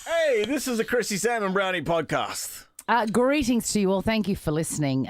Hey, this is a Chrissy, Sam and Brownie podcast. Greetings to you all. Thank you for listening.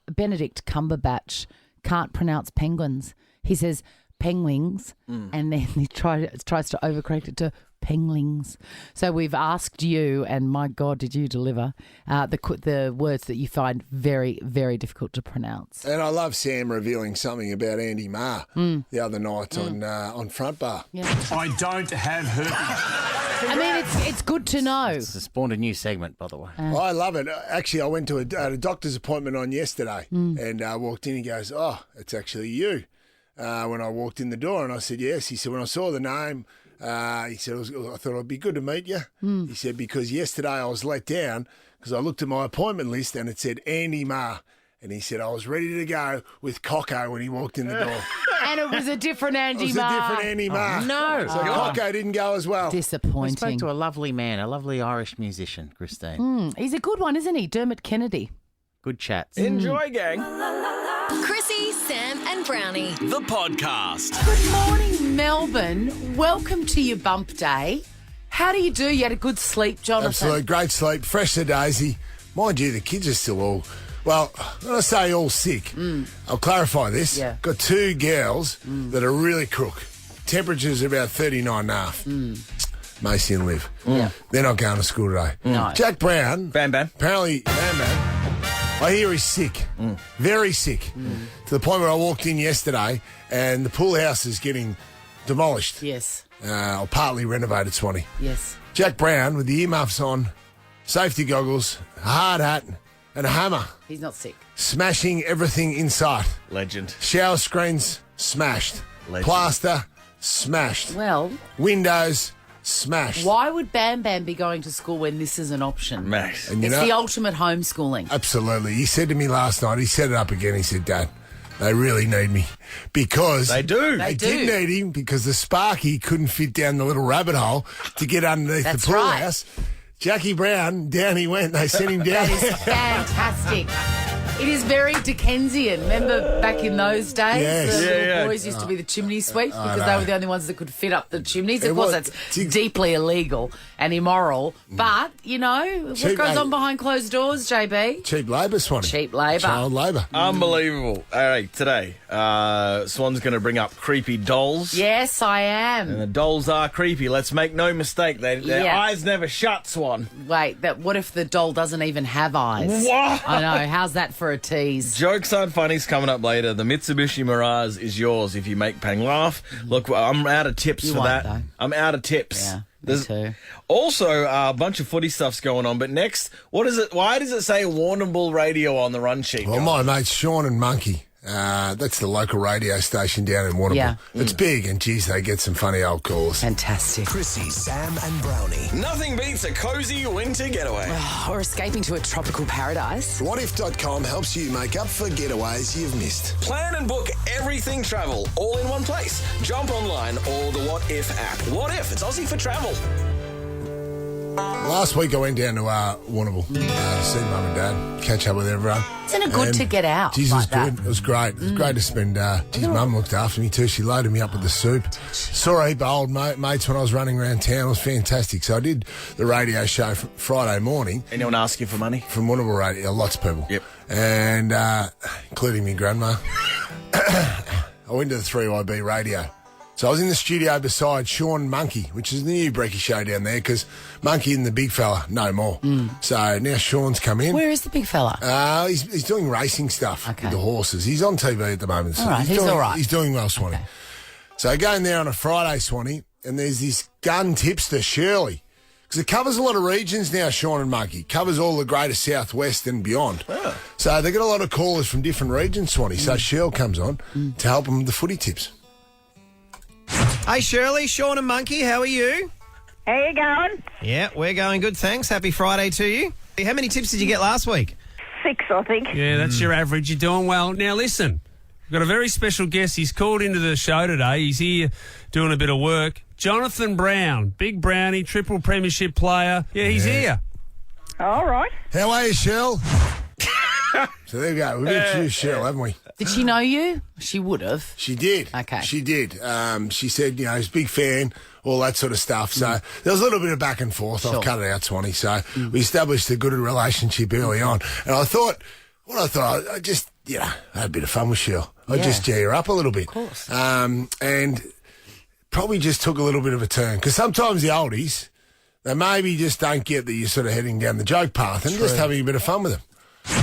Benedict Cumberbatch can't pronounce penguins. He says penguins, and then he tries to overcorrect it to penglings. So we've asked you, and my God, did you deliver, the words that you find very, very difficult to pronounce. And I love Sam revealing something about Andy Marr the other night on Front Bar. Yeah. I don't have herpes. I mean, it's good to know. It's spawned a new segment, by the way. I love it. Actually, I went to a doctor's appointment on yesterday and walked in. He goes, "Oh, it's actually you." When I walked in the door, and I said, "Yes." He said, "When I saw the name, he said, I thought it'd be good to meet you." He said, "Because yesterday I was let down because I looked at my appointment list and it said Andy Marr." And he said, "I was ready to go with Coco when he walked in the door." And it was a different Andy It was Marr. a different Andy Marr. No. So Coco didn't go as well. I spoke Disappointing. to a lovely man, a lovely Irish musician, Christine. He's a good one, isn't he? Dermot Kennedy. Good chats. Enjoy, gang. Chrissy, Sam and Brownie. The podcast. Good morning, Melbourne. Welcome to your bump day. How do you do? You had a good sleep, Jonathan? Absolute great sleep, fresh as daisy. Mind you, the kids are still all, well, when I say all sick, I'll clarify this. Yeah. Got two girls that are really crook. Temperature's about 39.5. Macy and Liv. Yeah. They're not going to school today. No. Jack Brown, Bam, bam. apparently, I hear he's sick, very sick, to the point where I walked in yesterday and the pool house is getting demolished. Yes. Or partly renovated, Swanee. Yes. Jack Brown with the earmuffs on, safety goggles, a hard hat, and a hammer, He's not sick. smashing everything in sight. Legend. Shower screens smashed, Legend. plaster smashed, Well, windows smashed. why would Bam Bam be going to school when this is an option? Max. And you It's know, the ultimate homeschooling. absolutely. He said to me last night, he set it up again. He said, "Dad, they really need me because They do. They do. did need him because the Sparky couldn't fit down the little rabbit hole to get underneath That's the pool right. house. Jackie Brown, down he went. They sent him down. That is fantastic. It is very Dickensian. Remember back in those days? Yes. The Yeah, little yeah. boys used to be the chimney sweeps because know. they were the only ones that could fit up the chimneys. Of It course, was- that's deeply illegal and immoral. But, you know, what Cheap, goes mate. on behind closed doors, JB? Cheap labour, Swanee. Cheap labour. Child labour. Unbelievable. All right, today, Swan's going to bring up creepy dolls. Yes, I And am. the dolls are creepy. Let's make no mistake. Their Yeah. eyes never shut, Swan. Wait, what if the doll doesn't even have eyes? What? I know. How's that for a tease? Jokes aren't funny's coming up later. The Mitsubishi Mirage is yours if you make Pang laugh. Look, I'm out of tips You for won't, that. though. I'm out of tips. Yeah, me There's too. Also, a bunch of footy stuff's going on. But next, what is it? Why does it say Warrnambool Radio on the run sheet? Well, my mates Sean and Monkey, that's the local radio station down in Warrnambool. Yeah. It's big, and geez, they get some funny old calls. Fantastic. Chrissy, Sam and Brownie. Nothing beats a cozy winter getaway. Or escaping to a tropical paradise. Whatif.com helps you make up for getaways you've missed. Plan and book everything travel all in one place. Jump online or the What If app. What If? It's Aussie for travel. Last week I went down to Warrnambool to see Mum and Dad, catch up with everyone. Isn't it good And, to get out Geez, like it was that? good. It was great. It was great to spend. Geez, Mum looked after me too. She loaded me up with the soup. Saw a heap of old mates when I was running around town. It was fantastic. So I did the radio show Friday morning Anyone ask you for money? from Warrnambool Radio. Lots of people. Yep. And including me grandma. I went to the 3YB radio. So I was in the studio beside Sean Monkey, which is the new brekkie show down there, because Monkey and the big fella, no more. So now Sean's come in. Where is the big fella? He's doing racing stuff Okay. with the horses. He's on TV at the moment. All right, he's doing, all right. He's doing well, Swanee. Okay. So I go in there on a Friday, Swanee, and there's this gun tipster, Shirley. Because it covers a lot of regions now, Sean and Monkey. Covers all the greater southwest and beyond. Oh. So they get a lot of callers from different regions, Swanee. So Shirley comes on to help them with the footy tips. Hey Shirley, Sean and Monkey, how are you? How you going? Yeah, we're going good, thanks. Happy Friday to you. How many tips did you get last week? 6, I think. Yeah, that's your average. You're doing well. Now, listen, we've got a very special guest. He's called into the show today. He's here doing a bit of work. Jonathan Brown, big Brownie, triple premiership player. Yeah, he's here. All right. How are you, Shirley? So there we go. We've introduced Shirley, haven't we? Did she know you? She would have. She did. Okay. She did. She said, she's a big fan, all that sort of stuff. So there was a little bit of back and forth. Sure. I've cut it out, Swanee. So we established a good relationship early on. And I thought, I just, I had a bit of fun with Shirl. I just G her up a little bit. Of course. And probably just took a little bit of a turn. Because sometimes the oldies, they maybe just don't get that you're sort of heading down the joke path and just having a bit of fun with them.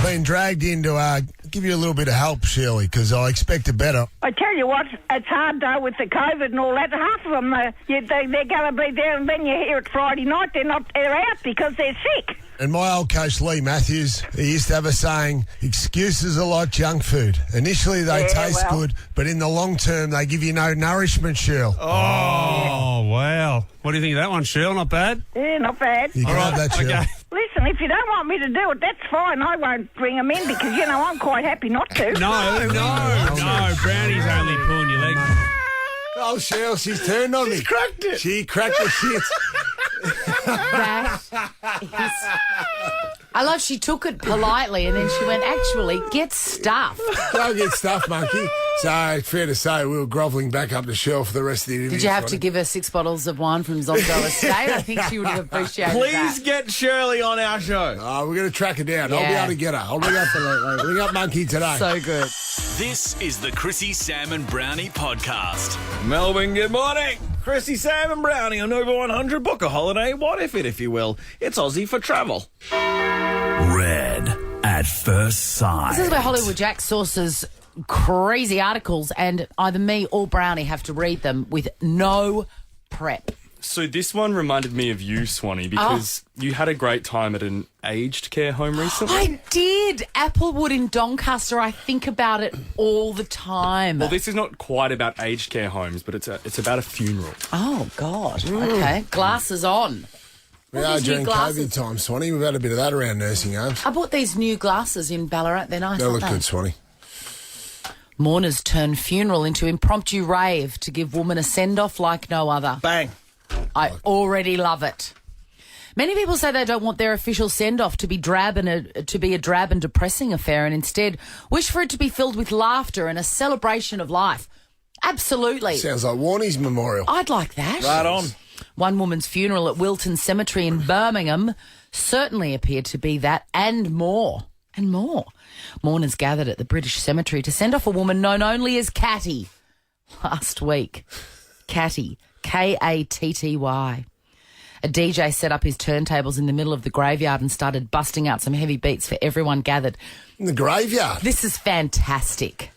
Been dragged in to give you a little bit of help, Shirley, because I expected better. I tell you what, it's hard though with the COVID and all that. Half of them, they're going to be there, and then you hear it Friday night, they're out because they're sick. And my old coach, Lee Matthews, he used to have a saying, excuses are like junk food. Initially they taste good, but in the long term they give you no nourishment, Shirl. Oh, wow. What do you think of that one, Shirl? Not bad? Yeah, not bad. You can have that, Shirl. Okay. Listen, if you don't want me to do it, that's fine. I won't bring them in because, I'm quite happy not to. No. Brownie's only pulling your leg. Oh, Shirl, she's turned on me. She cracked it. She cracked the shit. I love she took it politely and then she went, actually, get stuff. Go get stuff, monkey. So, it's fair to say we were grovelling back up the shelf for the rest of the interview. Did you have to give her 6 bottles of wine from Zito Estate? I think she would have appreciated Please that. get Shirley on our show. Oh, we're going to track her down. Yeah. I'll be able to get her. I'll ring up Monkey today. So good. This is the Chrissy, Sam and Brownie podcast. Melbourne, good morning. Chrissy, Sam and Brownie on Over 100. Book a holiday. What if you will? It's Aussie for travel. Red at first sight. This is where Hollywood Jack sources crazy articles and either me or Brownie have to read them with no prep. So this one reminded me of you, Swanee, because you had a great time at an aged care home recently. I did. Applewood in Doncaster. I think about it all the time. Well, this is not quite about aged care homes, but it's about a funeral. Oh, God. Okay. Glasses on. We are during COVID time, Swanee. We've had a bit of that around nursing homes. I bought these new glasses in Ballarat. They're nice. They look good, Swanee. Mourners turn funeral into impromptu rave to give woman a send-off like no other. Bang. I already love it. Many people say they don't want their official send-off to be a drab and depressing affair and instead wish for it to be filled with laughter and a celebration of life. Absolutely. Sounds like Warnie's memorial. I'd like that. Right on. One woman's funeral at Wilton Cemetery in Birmingham certainly appeared to be that and more. And more. Mourners gathered at the British Cemetery to send off a woman known only as Catty last week. Catty. Katty. A DJ set up his turntables in the middle of the graveyard and started busting out some heavy beats for everyone gathered. In the graveyard? This is fantastic.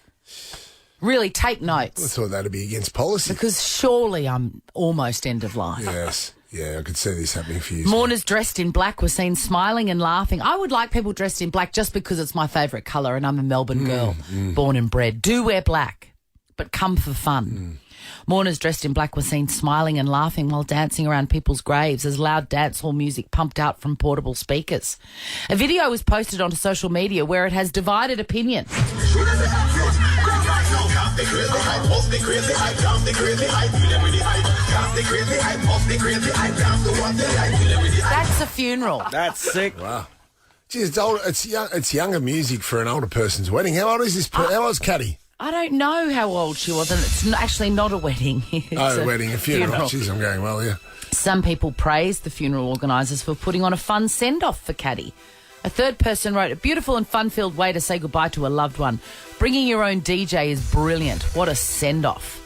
Really, take notes. I thought that'd be against policy. Because surely I'm almost end of life. Yes. Yeah, I could see this happening for years. Mourners dressed in black were seen smiling and laughing. I would like people dressed in black just because it's my favourite colour and I'm a Melbourne girl, born and bred. Do wear black, but come for fun. Mourners dressed in black were seen smiling and laughing while dancing around people's graves as loud dancehall music pumped out from portable speakers. A video was posted onto social media where it has divided opinion. That's a funeral. That's sick. Wow. Gee, it's younger music for an older person's wedding. How old is this? How old is Catty? I don't know how old she was, and it's actually not a wedding. It's a wedding, a funeral. Jeez, I'm going well, yeah. Some people praised the funeral organisers for putting on a fun send-off for Catty. A third person wrote, a beautiful and fun-filled way to say goodbye to a loved one. Bringing your own DJ is brilliant. What a send-off.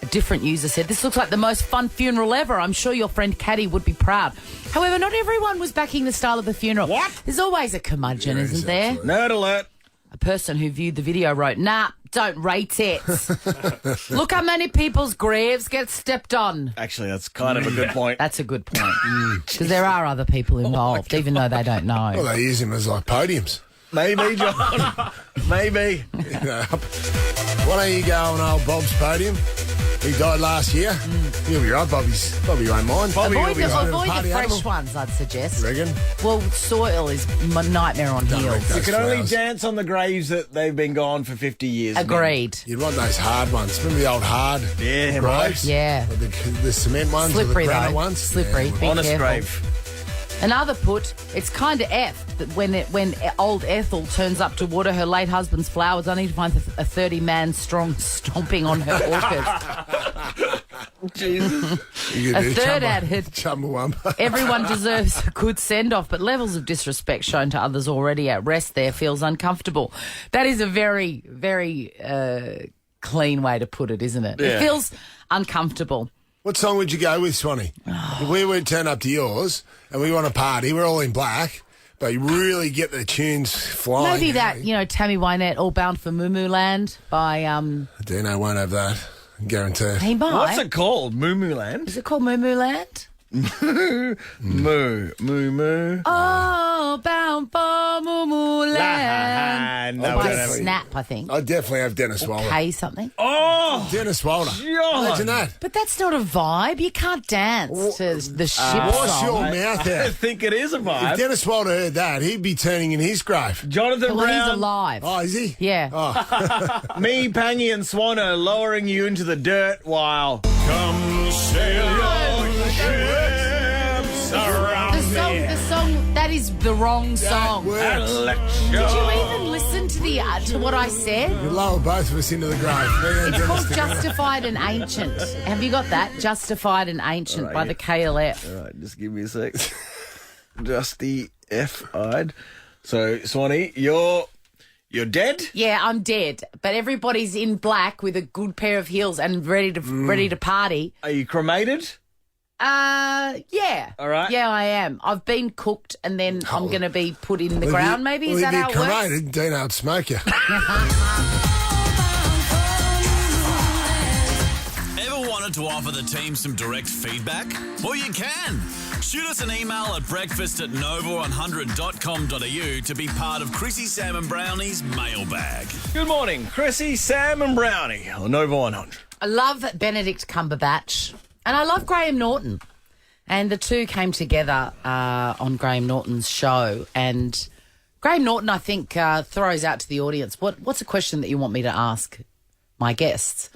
A different user said, this looks like the most fun funeral ever. I'm sure your friend Catty would be proud. However, not everyone was backing the style of the funeral. What? There's always a curmudgeon, isn't there? Nerd alert. A person who viewed the video wrote, nah, don't rate it. Look how many people's graves get stepped on. Actually, that's kind of a good point. That's a good point. Because there are other people involved, even though they don't know. Well, they use him as like podiums. Maybe, John. Maybe. Why don't you go on old Bob's podium? He died last year. You'll be right, Bobby won't mind. Avoid the party fresh animal. ones, I'd suggest. Reckon? Well, soil is my nightmare on heels. You can only dance on the graves that they've been gone for 50 years. Agreed. You'd want those hard ones. Remember the old hard Yeah, graves? Yeah. Like the cement ones Slippery, or the granite though. ones? Slippery. Yeah. Be Honest careful. grave. Another put, it's kind of F that when old Ethel turns up to water her late husband's flowers, only to find a 30-man strong stomping on her orchids. Jesus. You A could do third added, Chumbawamba. everyone deserves a good send-off, but levels of disrespect shown to others already at rest there feels uncomfortable. That is a very, very clean way to put it, isn't it? Yeah. It feels uncomfortable. What song would you go with, Swanee? If we would turn up to yours and we want to party, we're all in black, but you really get the tunes flying. Maybe that, Tammy Wynette, All Bound for Moo Moo Land by... Dino won't have that, guaranteed. He might. What's it called? Moo Moo Land? Is it called Moo Moo Land? Moo, moo, moo. Oh, bound for Moo Moo Land. No, Or by definitely. Snap, I think. I'd definitely have Dennis Wilder. K something. Oh, Dennis Wilder. John. Imagine that. But that's not a vibe. You can't dance to the ship Wash song. your mouth I out. think it is a If vibe. Dennis Wilder heard that, he'd be turning in his grave. Jonathan Well, Brown, he's alive. Oh, is he? Yeah. Oh, me, Pangy, and Swan are lowering you into the dirt while. Come sail your ships around The song, that is the wrong song. works. and let Did you even listen to what I said? You'd lower both of us into the grave. Me and It's Dennis called together. Justified and Ancient. Have you got that? Justified and Ancient by the KLF. All right, just give me a sec. Justy F-eyed. So, Swanee, you're dead? Yeah, I'm dead, but everybody's in black with a good pair of heels and ready to party. Are you cremated? Yeah. All right. Yeah, I am. I've been cooked and then I'm going to be put in the Well, ground, if you- maybe? well, Is that if how it you're works? cremated, Dino would smoke you. Ever wanted to offer the team some direct feedback? Well, you can. Shoot us an email at breakfast@nova100.com.au to be part of Chrissy, Sam and Brownie's mailbag. Good morning, Chrissy, Sam and Brownie on Nova 100. I love Benedict Cumberbatch and I love Graham Norton. And the two came together on Graham Norton's show. And Graham Norton, I think, throws out to the audience, what's a question that you want me to ask my guests?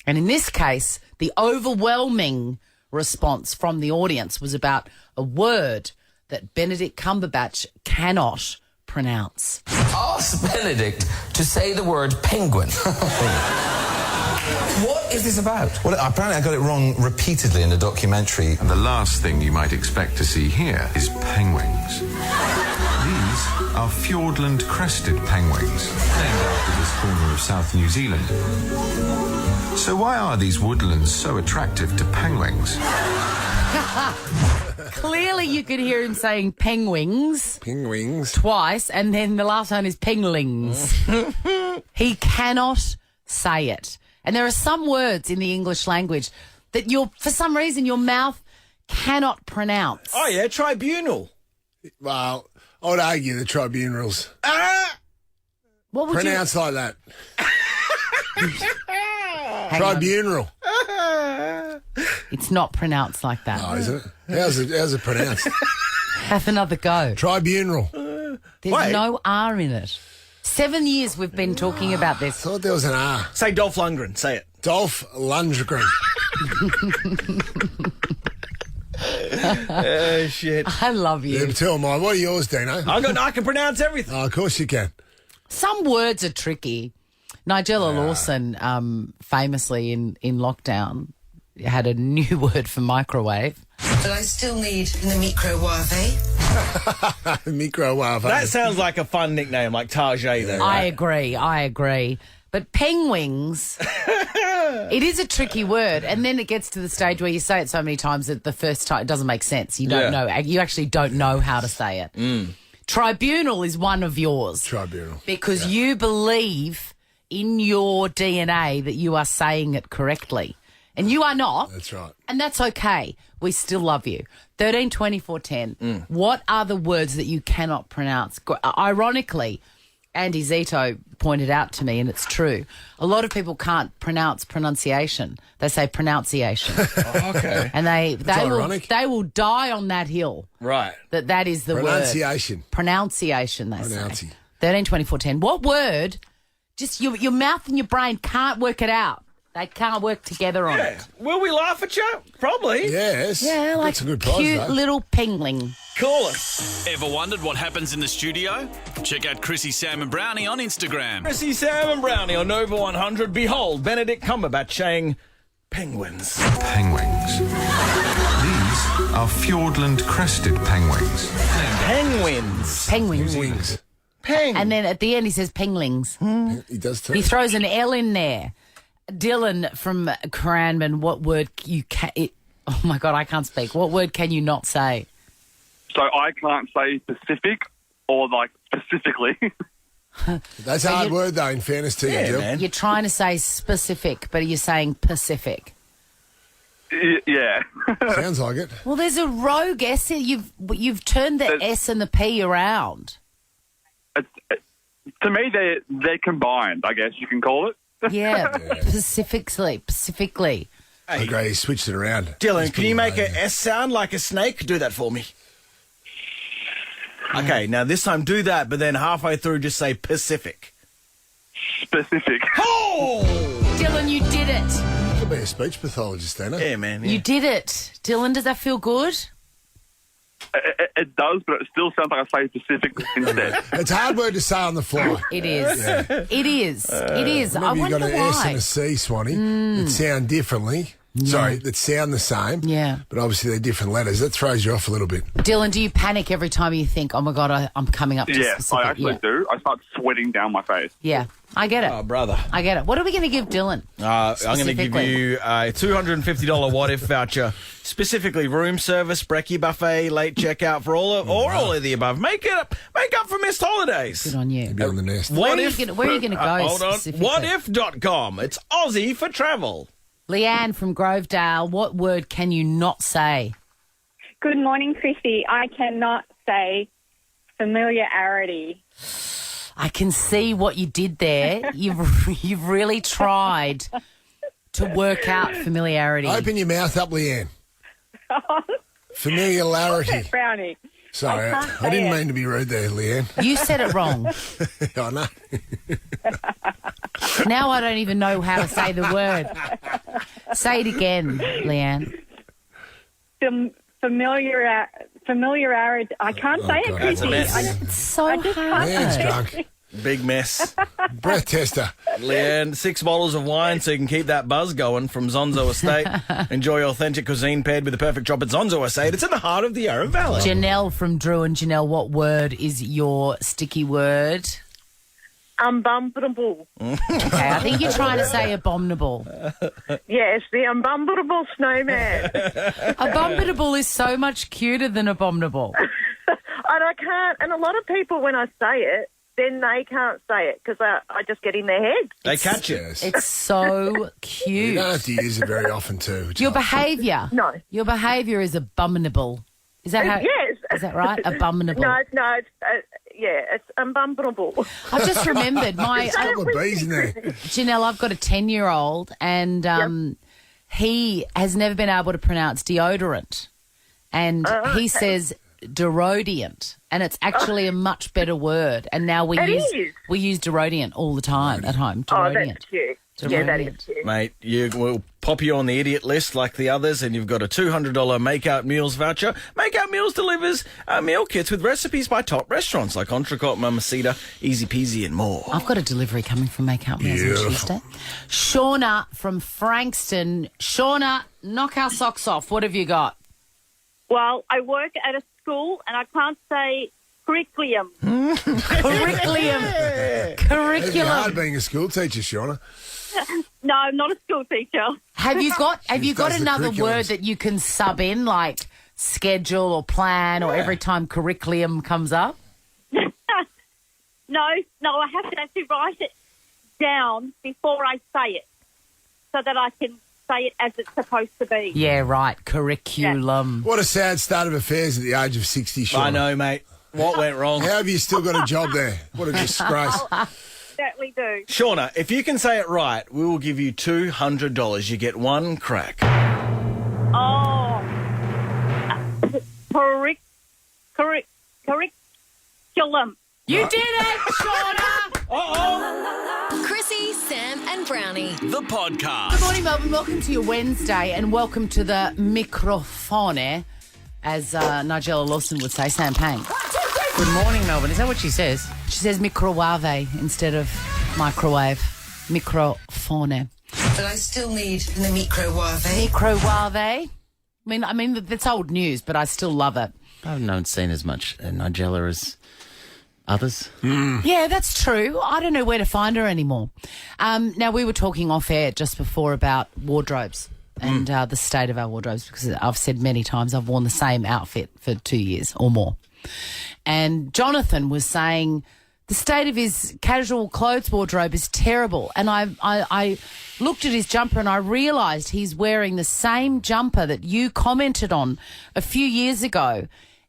And in this case, the overwhelming response from the audience was about a word that Benedict Cumberbatch cannot pronounce. Ask Benedict to say the word penguin. What is this about? Well, apparently I got it wrong repeatedly in the documentary. And the last thing you might expect to see here is penguins. These are Fiordland crested penguins, named after this corner of South New Zealand. So why are these woodlands so attractive to penguins? Clearly you could hear him saying penguins. Penguins. Twice, and then the last one is penglings. He cannot say it. And there are some words in the English language that for some reason, your mouth cannot pronounce. Oh, yeah, tribunal. Well, I would argue the tribunals. What would Pronounced like that. Hang Tribunal. It's not pronounced like that. Oh, is it? How's it pronounced? Have another go. Tribunal. There's Wait. no R in it. 7 years we've been talking about I this. thought there was an R. Say Dolph Lundgren. Say it. Dolph Lundgren. Oh, shit. I love you. Yeah, but tell mine. What are yours, Dino? I can pronounce everything. Oh, of course you can. Some words are tricky. Nigella Lawson, famously in lockdown, had a new word for microwave. But I still need the microwave. Microwave. That sounds like a fun nickname, like Tajay, though. I Right? agree. But penguins, it is a tricky word. And then it gets to the stage where you say it so many times that the first time it doesn't make sense. You don't know. You actually don't know how to say it. Tribunal is one of yours. Tribunal. Because you believe in your DNA that you are saying it correctly. And you are not. That's right. And that's okay. We still love you. 13 24 10. What are the words that you cannot pronounce? Ironically, Andy Zito pointed out to me, and it's true, a lot of people can't pronounce pronunciation. They say pronunciation. Okay. And they ironic. will die on that hill. Right. That is the Pronunciation. word. Pronunciation, they Pronunci. say. 13 24 10. What word, just your mouth and your brain can't work it out. They can't work together on it. Will we laugh at you? Probably. Yes. Yeah, like That's a good prize, cute though. little pingling. Call us. Ever wondered what happens in the studio? Check out Chrissy, Sam and Brownie on Instagram. Chrissy, Sam and Brownie on Nova 100. Behold, Benedict Cumberbatch saying Penguins. Penguins. These are Fiordland crested penguins. Penguins. Penguins. Peng. And then at the end he says penglings. He does too. He throws an L in there. Dylan from Cranbourne, what word you can... Oh, my God, I can't speak. What word can you not say? So I can't say Pacific or, like, specifically. That's a hard word, though, in fairness to you, Jill. Man. You're trying to say specific, but you're saying Pacific. Yeah. Sounds like it. Well, there's a rogue S. You've turned the S and the P around. To me, they're combined, I guess you can call it. Yeah, specifically. I agree, he switched it around. Dylan, can you make a S sound like a snake? Do that for me. Okay, now this time do that, but then halfway through just say Pacific. Specific. Oh! Dylan, you did it. You could be a speech pathologist, then, Yeah, man. Yeah. You did it. Dylan, does that feel good? It does, but it still sounds like I say Pacific instead. It's a hard word to say on the fly. It is. Yeah. It is. It is. I Remember, wonder you've got an why. S and a C, Swanee, that sound differently. Sorry, that sound the same. Yeah. But obviously they're different letters. That throws you off a little bit. Dylan, do you panic every time you think, oh, my God, I'm coming up to Yeah, specific? I actually do. I start sweating down my face. Yeah, I get it. Oh, brother. I get it. What are we going to give Dylan? I'm going to give you a $250 what if voucher, specifically room service, brekkie buffet, late checkout for all of the above. Make up for missed holidays. Good on you. You'll be on the nest. Where are you going to go Hold on. specifically? Whatif.com. It's Aussie for travel. Leanne from Grovedale, what word can you not say? Good morning, Chrissy. I cannot say familiarity. I can see what you did there. You've really tried to work out familiarity. Open your mouth up, Leanne. Familiarity. Brownie. Sorry, I didn't mean to be rude there, Leanne. You said it wrong. I know. Now I don't even know how to say the word. Say it again, Leanne. Familiarity. I can't say it, Chrissy. It's so hard. Leanne's drunk. Big mess. Breath tester. Leanne, 6 bottles of wine so you can keep that buzz going from Zonzo Estate. Enjoy authentic cuisine paired with the perfect drop at Zonzo Estate. It's in the heart of the Yarra Valley. Janelle from Drew, and Janelle, what word is your sticky word? Abominable. Okay, I think you're trying to say abominable. Yes, the abominable snowman. Abominable is so much cuter than abominable. And I can't. And a lot of people, when I say it, then they can't say it because I just get in their head. They catch it. Yes. It's so cute. You don't have to use it very often, too. which Your is nice. behaviour. No. Your behaviour is abominable. Is that how? Yes. Is that right? Abominable. No, it's it's abominable. I've just remembered A couple of bees in there. Janelle, I've got a 10-year-old and he has never been able to pronounce deodorant. And he says derodiant, and it's actually a much better word. And now we use derodiant all the time at home. Derodiant. Oh, that's cute. Yeah, that is cute. Mate, we'll pop you on the idiot list like the others, and you've got a $200 Make-Out Meals voucher. Make-Out Meals delivers meal kits with recipes by top restaurants like Entrecote, Mamacita, Easy Peasy and more. I've got a delivery coming from Make-Out Meals on Tuesday. Shauna from Frankston. Shauna, knock our socks off. What have you got? Well, I work at a school and I can't say curriculum. Curriculum. It's hard being a school teacher, Shauna. No, I'm not a school teacher. Have you got does the another curriculums. word that you can sub in, like schedule or plan, or every time curriculum comes up? No, I have to actually write it down before I say it so that I can say it as it's supposed to be. Yeah, right. Curriculum. What a sad start of affairs at the age of 60, Shauna. I know, mate. What went wrong? How have you still got a job there? What a disgrace. Certainly do. Shauna, if you can say it right, we will give you $200. You get one crack. Oh. Curriculum. You did it, Shauna! Chrissy, Sam, and Brownie. The podcast. Good morning, Melbourne. Welcome to your Wednesday, and welcome to the microphone, as Nigella Lawson would say, Sam Pang. Good morning, Melbourne. Is that what she says? She says microwave instead of microwave. Microphone. but I still need the microwave. Microwave. I mean, that's old news, but I still love it. I've not seen as much Nigella as others. Yeah, that's true. I don't know where to find her anymore. Now, we were talking off air just before about wardrobes and the state of our wardrobes, because I've said many times I've worn the same outfit for 2 years or more. And Jonathan was saying the state of his casual clothes wardrobe is terrible. And I looked at his jumper and I realised he's wearing the same jumper that you commented on a few years ago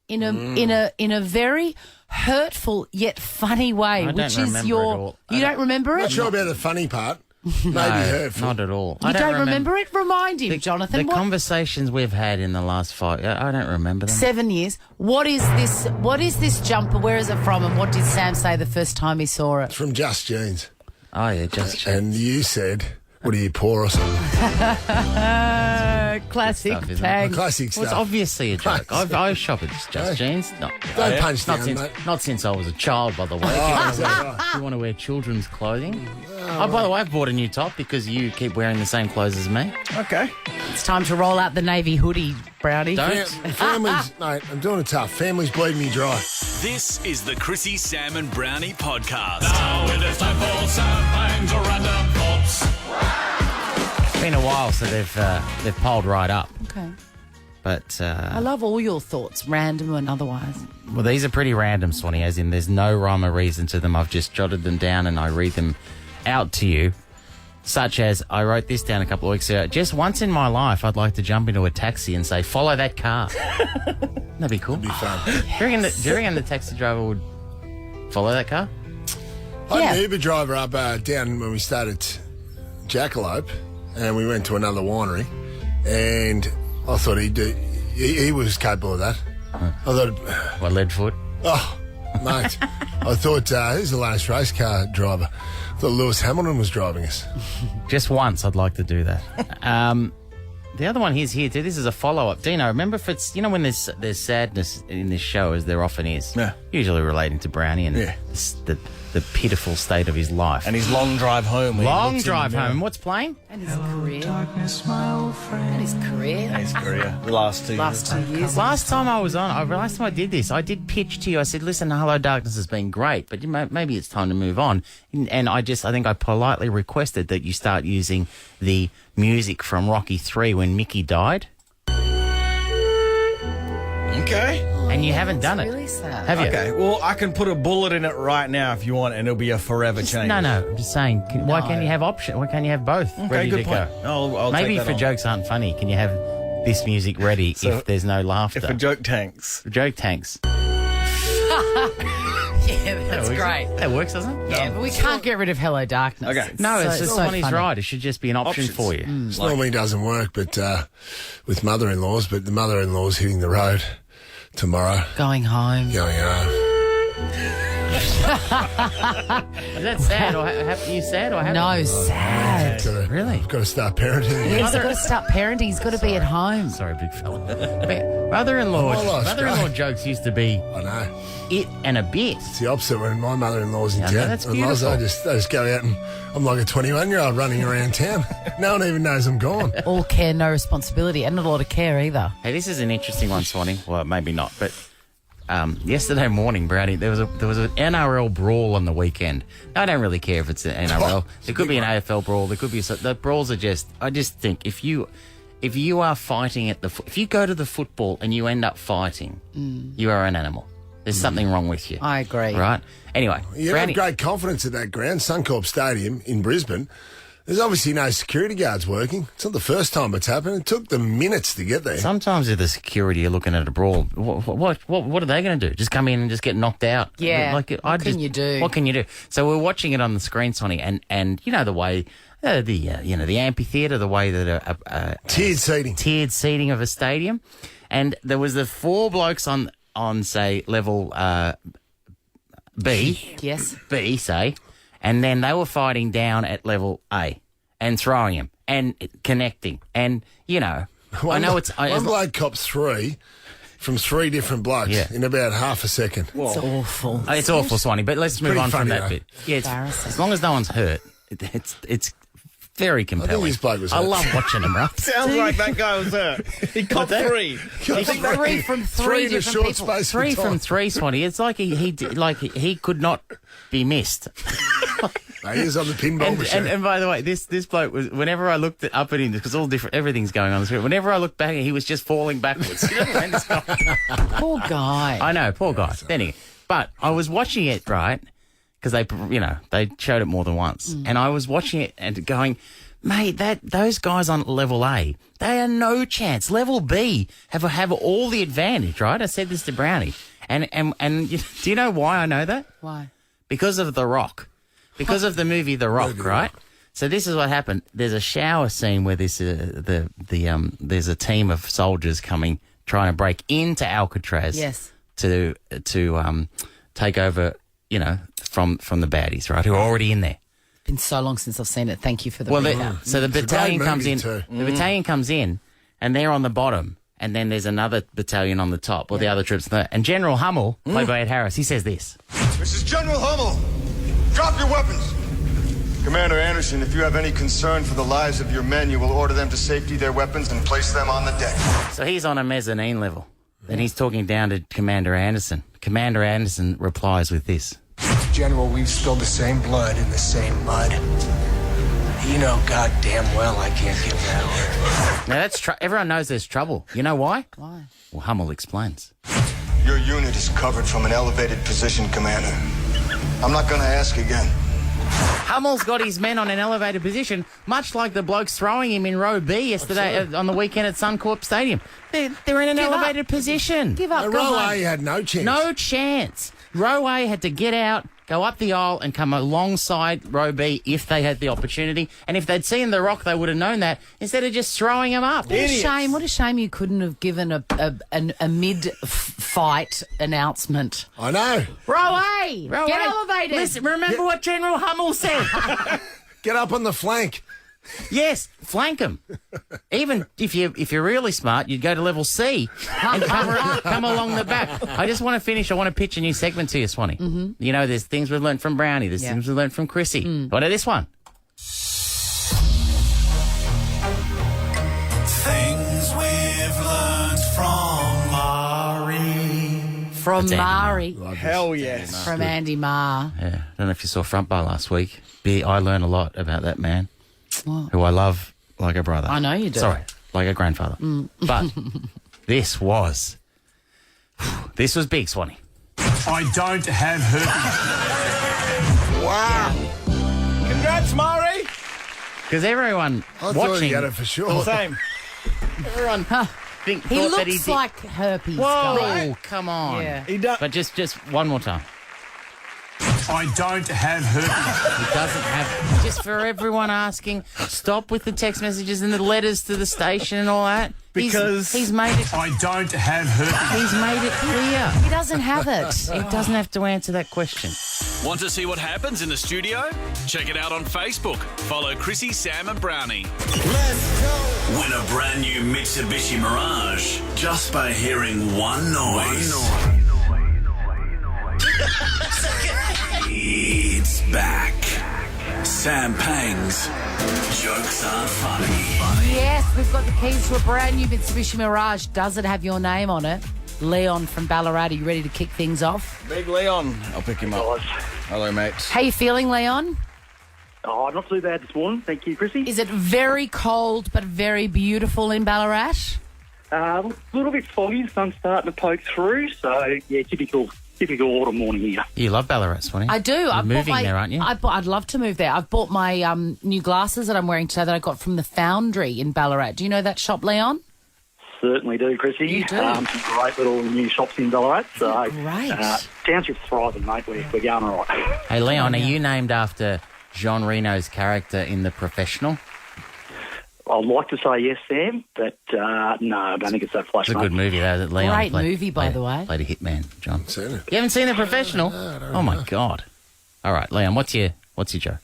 in a very hurtful yet funny way, which is your. You don't remember it? Not sure about the funny part. Maybe hurtful. Not at all. You don't remember it? Remind him, Jonathan. The conversations we've had in the last 5, I don't remember them. 7 years. What is this? What is this jumper? Where is it from? And what did Sam say the first time he saw it? It's from Just Jeans. Oh yeah, Just Jeans. And you said, "What are you, poor or something?" Classic Stuff, isn't it? tag. Classic Well, it's stuff. obviously a joke. I shop at Just Jeans. Don't punch not down, since mate. not since I was a child, by the way. If you want to wear children's clothing. Oh, by the way, I've bought a new top because you keep wearing the same clothes as me. Okay. It's time to roll out the navy hoodie, Brownie. Families, mate, I'm doing it tough. Families bleed me dry. This is the Chrissy, Sam and Brownie podcast. Now it is time for Sam Bang's Random Thoughts. It's been a while, so they've polled right up. Okay. But I love all your thoughts, random and otherwise. well, these are pretty random, Swanee, as in there's no rhyme or reason to them. I've just jotted them down and I read them out to you. Such as, I wrote this down a couple of weeks ago. Just once in my life, I'd like to jump into a taxi and say, follow that car. That'd be cool. It'd be fun. Do you reckon the taxi driver would follow that car? I had an Uber driver up down when we started Jackalope, and we went to another winery, and I thought he was capable of that. I thought... What, Leadfoot? Oh, mate. I thought, who's the latest race car driver? I thought Lewis Hamilton was driving us. Just once, I'd like to do that. The other one here's here too. This is a follow-up. Dino, remember if it's, you know, when there's sadness in this show, as there often is, usually relating to Brownie and the pitiful state of his life. And his long drive home. Long drive home. What's playing? And his career. Darkness, my old friend. And his career. The last 2 years. Last time I did this, I did pitch to you. I said, listen, Hello Darkness has been great, but maybe it's time to move on. And I think I politely requested that you start using the music from Rocky 3 when Mickey died. Okay. And you haven't done it. Really sad. Have you? Okay, well, I can put a bullet in it right now if you want, and it'll be a forever change. No, I'm just saying, why can't you have option? Why can't you have both ready good to point. go? I'll Maybe take if that the on. jokes aren't funny, can you have this music ready if there's no laughter? If a joke tanks. Joke tanks. Yeah, that's great. That works, doesn't it? Yeah, but we can't get rid of Hello Darkness. Okay. No, it's just so Swanee's funny. right. It should just be an option for you. This normally doesn't work, but with mother-in-laws, but the mother-in-law's hitting the road tomorrow. Going home. Going home. Is that sad or happy? You sad or happy? No, sad. Really? I've got to start parenting. He's got to start parenting. He's got to be at home. Sorry, big fella. Mother-in-law jokes used to be I know. it and a bit. It's the opposite when my mother-in-law's in Yeah, town. no, that's I beautiful. just go out and I'm like a 21-year-old running around town. No one even knows I'm gone. All care, no responsibility, and not a lot of care either. Hey, this is an interesting one, Swanee. Well, maybe not, but yesterday morning, Brownie, there was an NRL brawl on the weekend. Now, I don't really care if it's an NRL. There could be an AFL brawl. There could be the brawls are just. I just think if you are fighting if you go to the football and you end up fighting, you are an animal. There's something wrong with you. I agree. Right? Anyway, You have great confidence at that ground, Suncorp Stadium in Brisbane. There's obviously no security guards working. It's not the first time it's happened. It took them minutes to get there. sometimes if the security are looking at a brawl, what are they going to do? Just come in and just get knocked out? Yeah. What can you do? What can you do? So we're watching it on the screen, Sonny, and you know the way the amphitheatre, the way that tiered seating of a stadium, and there was the four blokes on say level B, Yes. B say, and then they were fighting down at level A and throwing him and connecting, and I know it's one bloke cops three from three different blokes in about half a second. It's awful. It's awful, Swanee, but let's move pretty on from funny, that though. bit. Yeah, Embarrassing. as long as no one's hurt, it's very I think compelling. this bloke was I hurt. love watching him, right? Sounds like that guy was hurt. He caught three. He got three from Three three in a different short people. space of Three time. from three, Swanee. It's like he could not be missed. Mate, he was on the pinball machine. And by the way, this bloke was, whenever I looked up at him, because everything's going on the screen, whenever I looked back, he was just falling backwards. You know what I mean? This guy- Poor guy. I know, poor guy. Anyway, but I was watching it, right, because they showed it more than once, and I was watching it and going, mate, those guys on level A, they are no chance. Level B have all the advantage, right? I said this to Brownie, and do you know why I know that? Why? Because of The Rock. Because of the movie The Rock, right? So this is what happened. There's a shower scene where there's a team of soldiers trying to break into Alcatraz. Yes. To take over, from the baddies, right? Who are already in there. It's been so long since I've seen it. Thank you for the Well, recap. so the It's a battalion great comes movie in. too. The battalion comes in, and they're on the bottom, and then there's another battalion on the top, or the other troops. And General Hummel, played by Ed Harris, he says this. This is General Hummel. Drop your weapons. Commander Anderson, if you have any concern for the lives of your men, you will order them to safety their weapons and place them on the deck. So he's on a mezzanine level, and he's talking down to Commander Anderson. Commander Anderson replies with this. General, we've spilled the same blood in the same mud. You know goddamn well I can't give that order. Now that's everyone knows there's trouble. You know why? Why? Well, Hummel explains. Your unit is covered from an elevated position, Commander. I'm not going to ask again. Hummel's got his men on an elevated position, much like the blokes throwing him in row B yesterday on the weekend at Suncorp Stadium. They're in an elevated position. Give up. Row A had no chance. No chance. Row A had to get out, go up the aisle, and come alongside row B if they had the opportunity. And if they'd seen The Rock, they would have known that instead of just throwing him up. What a shame! What a shame you couldn't have given a mid-fight announcement. I know. Row A, Row get A. elevated. Listen, remember what General Hummel said. Get up on the flank. Yes, flank them. Even if you're really smart, you'd go to level C and come along the back. I just want to finish. I want to pitch a new segment to you, Swanee. Mm-hmm. You know, there's things we've learned from Brownie. There's things we've learned from Chrissy. What are this one? Things we've learned from Mari. From That's Andy Mari. Hell yes. From Andy Marr. Yeah, I don't know if you saw Front Bar last week. I learned a lot about that man, What? who I love like a brother. I know you do. Sorry, like a grandfather. But this was big, Swanee. I don't have herpes. Wow. Congrats, Mari. Because everyone I thought watching he had it for sure. Same. everyone thought He that looks he did. like herpes. Whoa, guy. come on. Yeah. He does. But just one more time. I don't have herpes. He doesn't have. Just for everyone asking, stop with the text messages and the letters to the station and all that. Because he's made it. I don't have herpes. He's made it clear. He doesn't have it. He doesn't have to answer that question. Want to see what happens in the studio? Check it out on Facebook. Follow Chrissy, Sam and Brownie. Let's go. Win a brand new Mitsubishi Mirage just by hearing one noise. It's back. Sam Pang's Jokes Aren't Funny. Yes, we've got the keys to a brand new Mitsubishi Mirage. Does it have your name on it? Leon from Ballarat, are you ready to kick things off? Big Leon. I'll pick him up. Hello, mates. How you feeling, Leon? Oh, not too bad this morning. Thank you, Chrissy. Is it very cold but very beautiful in Ballarat? A little bit foggy. Sun's starting to poke through. So, yeah, typical autumn morning here. You love Ballarat, Swanee. I do. You're moving there, aren't you? I'd love to move there. I've bought my new glasses that I'm wearing today that I got from the Foundry in Ballarat. Do you know that shop, Leon? Certainly do, Chrissy. You do? Some great little new shops in Ballarat. So, great. Township's thriving, mate. We're going all right. Hey, Leon, are you named after Jean Reno's character in The Professional? I'd like to say yes, Sam, but no, I don't think it's that flash. It's a good movie, though. Leon Great movie, by the way. Played a hitman, John. Seen it. You haven't seen The Professional? Oh, my God. All right, Leon, what's your joke?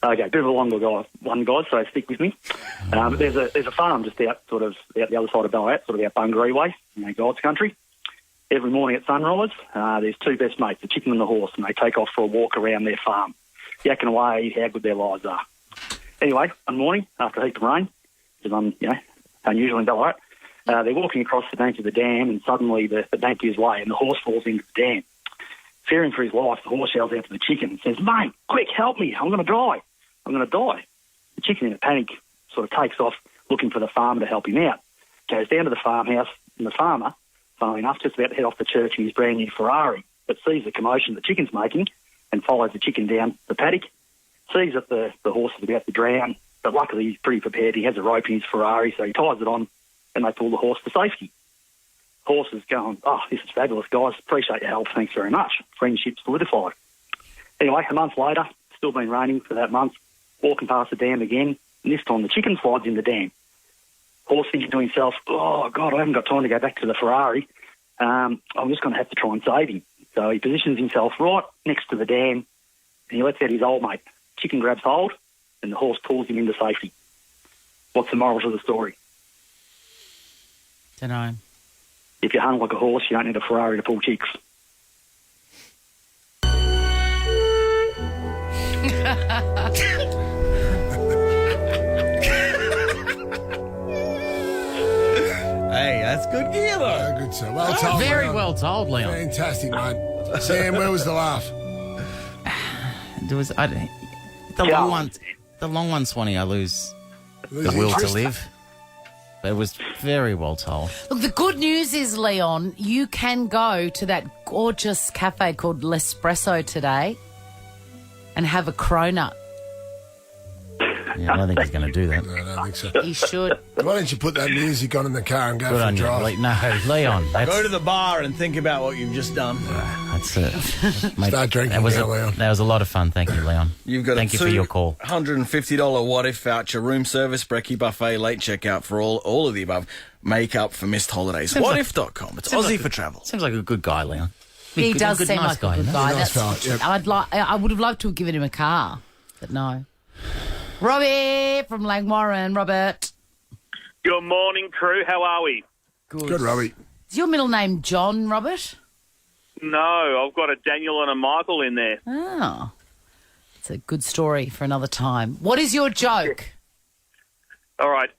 Okay, bit of a longer one, guys, so stick with me. There's a farm just out the other side of Ballarat, sort of out Bungaree way, God's country. Every morning at sunrise, there's two best mates, the chicken and the horse, and they take off for a walk around their farm, yakking away how good their lives are. Anyway, one morning after a heap of rain, which is unusual in Ballarat, they're walking across the bank of the dam, and suddenly the bank gives way and the horse falls into the dam. Fearing for his life, the horse yells out to the chicken and says, "Mate, quick, help me! I'm going to die! I'm going to die!" The chicken, in a panic, sort of takes off looking for the farmer to help him out. Goes down to the farmhouse, and the farmer, funnily enough, just about to head off to church in his brand new Ferrari, but sees the commotion the chicken's making and follows the chicken down the paddock. Sees that the horse is about to drown, but luckily he's pretty prepared. He has a rope in his Ferrari, so he ties it on, and they pull the horse to safety. Horse is going, "Oh, this is fabulous, guys. Appreciate your help. Thanks very much." Friendship solidified. Anyway, a month later, still been raining for that month, walking past the dam again, and this time the chicken slides in the dam. Horse thinking to himself, "Oh, God, I haven't got time to go back to the Ferrari. I'm just going to have to try and save him." So he positions himself right next to the dam, and he lets out his old mate. Chicken grabs hold, and the horse pulls him into safety. What's the moral to the story? Don't know. If you're hung like a horse, you don't need a Ferrari to pull chicks. Hey, that's good gear, though. Yeah, good, sir. Well told. Very Leon. well told, Leon. Fantastic, mate. Sam, where was the laugh? There was the long one. The long one, Swanee. I lose the will to live. But it was very well told. Look, the good news is, Leon, you can go to that gorgeous cafe called L'Espresso today and have a cronut. Yeah, I don't think he's going to do that. No, I don't think so. He should. Why don't you put that music on in the car and go Good for a on you. drive? No, Leon. Go to the bar and think about what you've just done. That's it. Mate, Start drinking that now, Leon. That was a lot of fun. Thank you, Leon. You've got Thank you for your call. $150 what if voucher, room service, brekkie buffet, late checkout for all of the above. Make up for missed holidays. Whatif.com. It's Aussie for travel. Seems like a good guy, Leon. He does seem nice like a good guy. Nice fella, yep. I would have loved to have given him a car, but no. Robbie from Langwarren. Robert. Good morning, crew. How are we? Good, Robbie. Is your middle name John, Robert? No, I've got a Daniel and a Michael in there. Oh. It's a good story for another time. What is your joke? All right.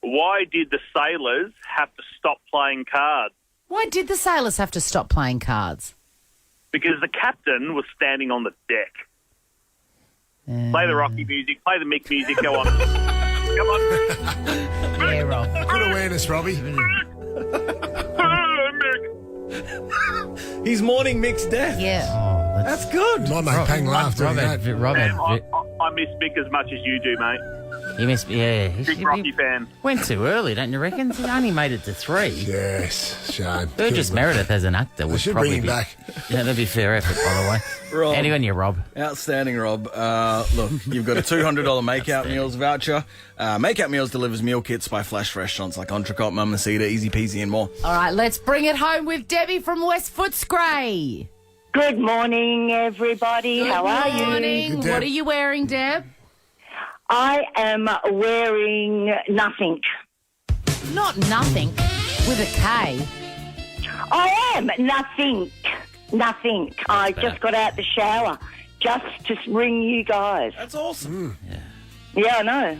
Why did the sailors have to stop playing cards? Why did the sailors have to stop playing cards? Because the captain was standing on the deck. Play the Rocky music, play the Mick music, go on. Come on. Yeah, Rob. Good awareness, Robbie. Mick. He's mourning Mick's death. Yeah. Oh, That's good. Might make Pang laugh doing that. I miss Mick as much as you do, mate. He missed, yeah. Big Rocky fan. Went too early, don't you reckon? He only made it to 3. Yes, shame. Burgess Meredith as an actor would should probably bring him be back. Yeah, that'd be fair effort, by the way. Rob. Anyone, you Rob. Outstanding, Rob. Look, you've got a $200 Makeout Meals voucher. Makeout Meals delivers meal kits by flash restaurants like Entrecôte, Mamacita, Easy Peasy and more. All right, let's bring it home with Debbie from West Footscray. Good morning, everybody. How are you? Morning. Good, Deb. What are you wearing, Deb? I am wearing nothing. Not nothing with a K. I am nothing. Nothing. I just got out the shower just to ring you guys. That's awesome. Yeah, I know.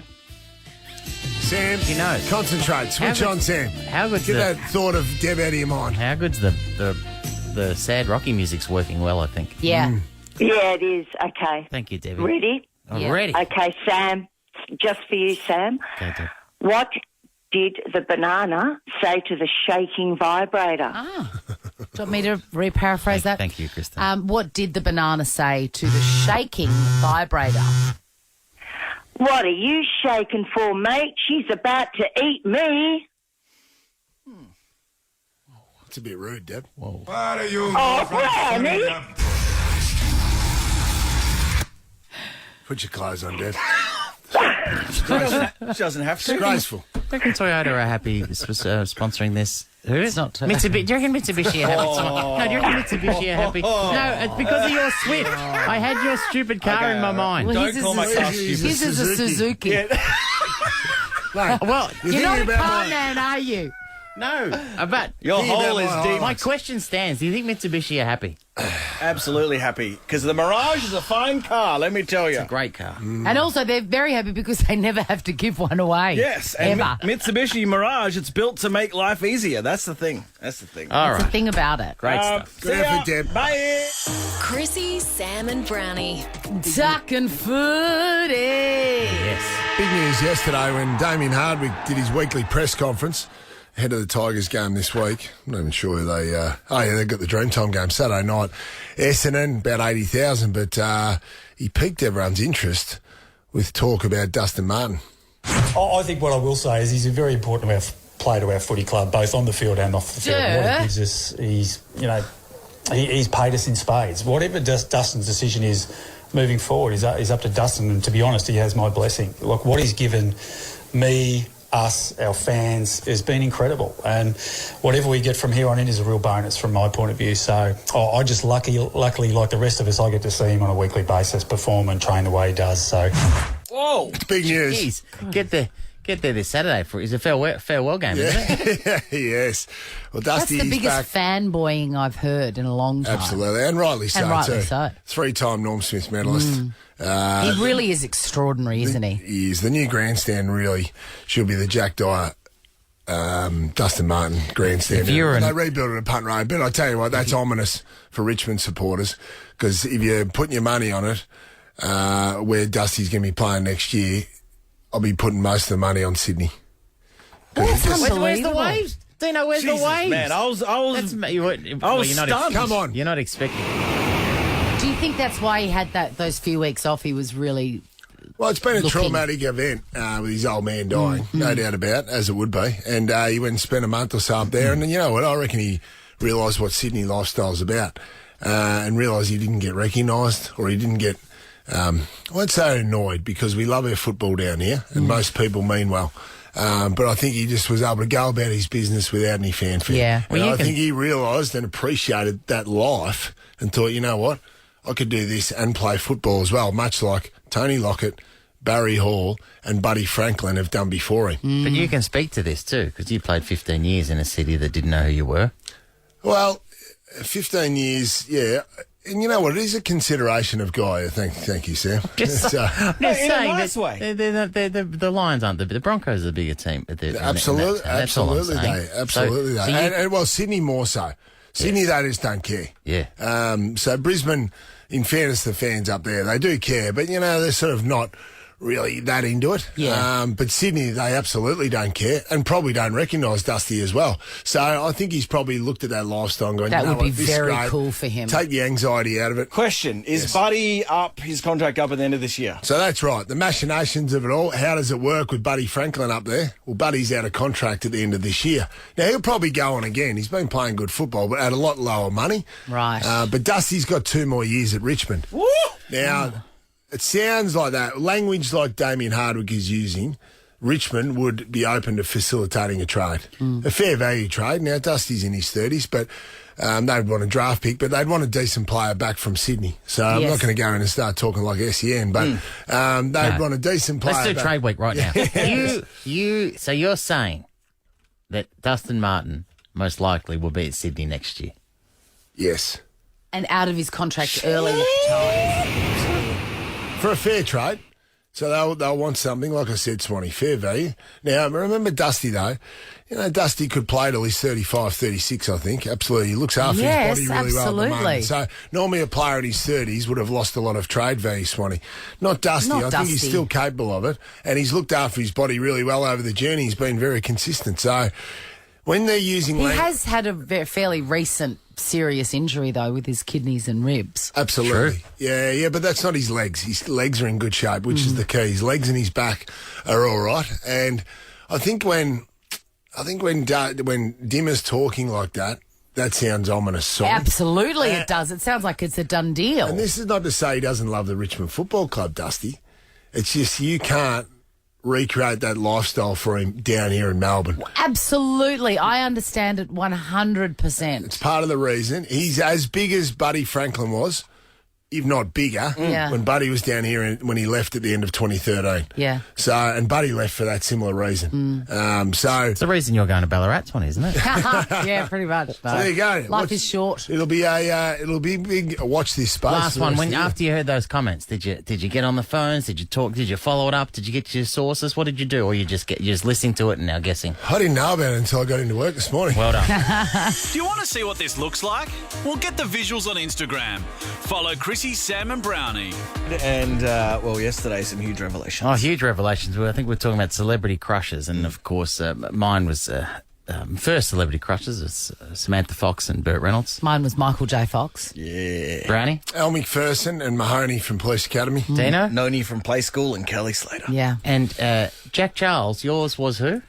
Sam, He knows. concentrate. Switch on, Sam. How good's Get that thought of Deb out of your mind. How good's the sad Rocky music's working well, I think. Yeah. Yeah, it is. Okay. Thank you, Debbie. Ready? I'm ready. Okay, Sam. Just for you, Sam. Okay, Deb. What did the banana say to the shaking vibrator? Do you want me to re-paraphrase that? Thank you, Kristen. What did the banana say to the shaking vibrator? What are you shaking for, mate? She's about to eat me. It's a bit rude, Deb. Whoa. What are you? Oh, Browny. Put your clothes on, Deb. She doesn't have to. Disgraceful. Do you reckon Toyota are happy sponsoring this? Who is not? Mitsubishi. Do you reckon Mitsubishi are happy? No, do you reckon Mitsubishi are happy? No, it's because of your Swift. I had your stupid car in my mind. Well, Don't call my car stupid. His is a Suzuki. Mate, Well, You're not a thinking car about man, are you? no, but Your hole is deep. my question stands. Do you think Mitsubishi are happy? Absolutely happy. Because the Mirage is a fine car, let me tell you. It's a great car. And also, they're very happy because they never have to give one away. Yes, and ever. Mitsubishi Mirage, it's built to make life easier. That's the thing. All That's right. the thing about it. Great stuff. See ya. Bye. Chrissy, Sam, and Brownie. Duck and footy. Yes. Big news yesterday when Damien Hardwick did his weekly press conference ahead of the Tigers game this week. I'm not even sure who they... they got the Dreamtime game Saturday night. Essendon, about 80,000, but he piqued everyone's interest with talk about Dustin Martin. I think what I will say is he's a very important player to our footy club, both on the field and off the field. What he gives us, he's paid us in spades. Whatever Dustin's decision is moving forward is up to Dustin, and to be honest, he has my blessing. Like, what he's given me, us, our fans, has been incredible, and whatever we get from here on in is a real bonus from my point of view. So I just luckily, like the rest of us, I get to see him on a weekly basis perform and train the way he does. So, whoa, it's big news. Jeez. Get there this Saturday for it's a farewell game, isn't it? Yes. Well, That's Dusty, the he's biggest back. fanboying I've heard in a long time. Absolutely, and rightly so, rightly too. so. 3-time Norm Smith medalist. He really is extraordinary, isn't he? He is. The new grandstand really should be the Jack Dyer, Dustin Martin grandstand. They rebuilt it at Punt Road, but I tell you what, that's ominous for Richmond supporters, because if you're putting your money on it, where Dusty's going to be playing next year, I'll be putting most of the money on Sydney. That's Where's the unbelievable. waves? Dino, where's Jesus, the waves? man, I was You're not stunned. Come on. You're not expecting. Do you think that's why he had those few weeks off? He was really... Well, it's been a looking. traumatic event with his old man dying, no doubt about, as it would be. And he went and spent a month or so up there. And you know what? I reckon he realised what Sydney lifestyle's about and realised he didn't get recognised, or he didn't get... I won't say annoyed, because we love our football down here, and most people mean well. But I think he just was able to go about his business without any fanfare. Yeah. And I think he realised and appreciated that life and thought, you know what, I could do this and play football as well, much like Tony Lockett, Barry Hall and Buddy Franklin have done before him. But you can speak to this too, because you played 15 years in a city that didn't know who you were. Well, 15 years, yeah. And you know what? It is a consideration of Guy. Thank you, Sam. Just in a nice way. The Lions aren't the Broncos are the bigger team. Absolutely, absolutely, So and well, Sydney more so. Sydney, they just don't care. Yeah. So Brisbane, in fairness to the fans up there, they do care, but you know they're sort of not really that into it. Yeah. But Sydney, they absolutely don't care and probably don't recognise Dusty as well. So I think he's probably looked at that lifestyle and gone, That you know would be what, this is very great. cool for him. Take the anxiety out of it. Question, is Buddy up, his contract up at the end of this year? So that's right. The machinations of it all. How does it work with Buddy Franklin up there? Well, Buddy's out of contract at the end of this year. Now, he'll probably go on again. He's been playing good football, but at a lot lower money. Right. But Dusty's got 2 more years at Richmond. Woo! Now, it sounds like that. Language like Damien Hardwick is using, Richmond would be open to facilitating a trade. A fair value trade. Now, Dusty's in his 30s, but they'd want a draft pick, but they'd want a decent player back from Sydney. So I'm not going to go in and start talking like SEN, but they'd want a decent player. Let's do back. trade week right now. So you're saying that Dustin Martin most likely will be at Sydney next year? Yes. And out of his contract early at the time. For a fair trade. So they'll want something, like I said, Swanee, fair value. Now, remember Dusty, though. You know, Dusty could play till he's 35, 36, I think. Absolutely. He looks after his body really well at the moment. So normally a player in his 30s would have lost a lot of trade value, Swanee. Not Dusty. I think he's still capable of it. And he's looked after his body really well over the journey. He's been very consistent. So when they're using... He has had a fairly recent serious injury, though, with his kidneys and ribs. Absolutely. Yeah, but that's not his legs. His legs are in good shape, which is the key. His legs and his back are all right. And I think when Dimmer's talking like that, that sounds ominous. Son. Absolutely, it does. It sounds like it's a done deal. And this is not to say he doesn't love the Richmond Football Club, Dusty. It's just you can't recreate that lifestyle for him down here in Melbourne. Absolutely. I understand it 100%. It's part of the reason. He's as big as Buddy Franklin was if not bigger, Yeah. when Buddy was down here and when he left at the end of 2013. Yeah. So, and Buddy left for that similar reason. So It's the reason you're going to Ballarat, Swanee, isn't it? Yeah, pretty much. So there you go. Life is short. It'll be big. Watch this space. Last for the one. rest When of the year. after you heard those comments, did you get on the phones? Did you talk? Did you follow it up? Did you get your sources? What did you do? Or you just listening to it and now guessing? I didn't know about it until I got into work this morning. Well done. Do you want to see what this looks like? Well, get the visuals on Instagram. Follow Chrissy, Sam and Brownie. And, yesterday, some huge revelations. Oh, huge revelations. Well, I think we're talking about celebrity crushes, and of course, mine was first celebrity crushes. It's Samantha Fox and Burt Reynolds. Mine was Michael J. Fox. Yeah. Brownie, Al McPherson and Mahoney from Police Academy. Dino, Noni from Play School and Kelly Slater. Yeah. and Jack Charles. Yours was who?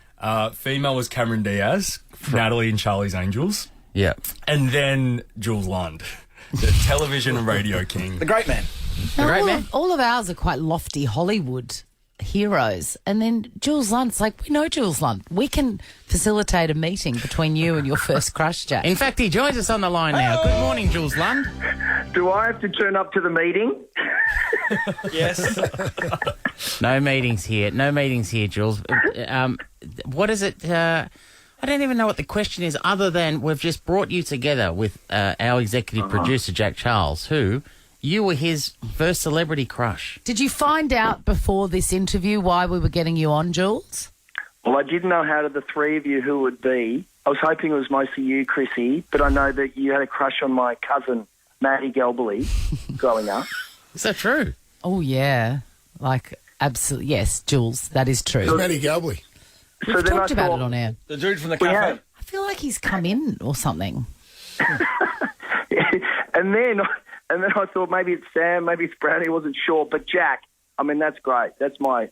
Female was Cameron Diaz, Natalie and Charlie's Angels, Yeah. and then Jules Lund, the television and radio king. The great man. The great man. All of ours are quite lofty Hollywood heroes. And then Jules Lund's like, we know Jules Lund. We can facilitate a meeting between you and your first crush, Jack. In fact, he joins us on the line now. Good morning, Jules Lund. Do I have to turn up to the meeting? Yes. No meetings here. No meetings here, Jules. What is it? I don't even know what the question is, other than we've just brought you together with our executive producer, Jack Charles, who you were his first celebrity crush. Did you find out before this interview why we were getting you on, Jules? Well, I didn't know out of the three of you who it would be. I was hoping it was mostly you, Chrissy, but I know that you had a crush on my cousin, Maddie Gelbally, growing up. Is that true? Oh, yeah. Like, absolutely. Yes, Jules, that is true. Who's Matty Gelbally? We've So then talked I about thought- it on air. The dude from the We cafe. have. I feel like he's come in or something. And then I thought maybe it's Sam, maybe it's Brownie, I wasn't sure. But Jack, I mean, that's great. That's my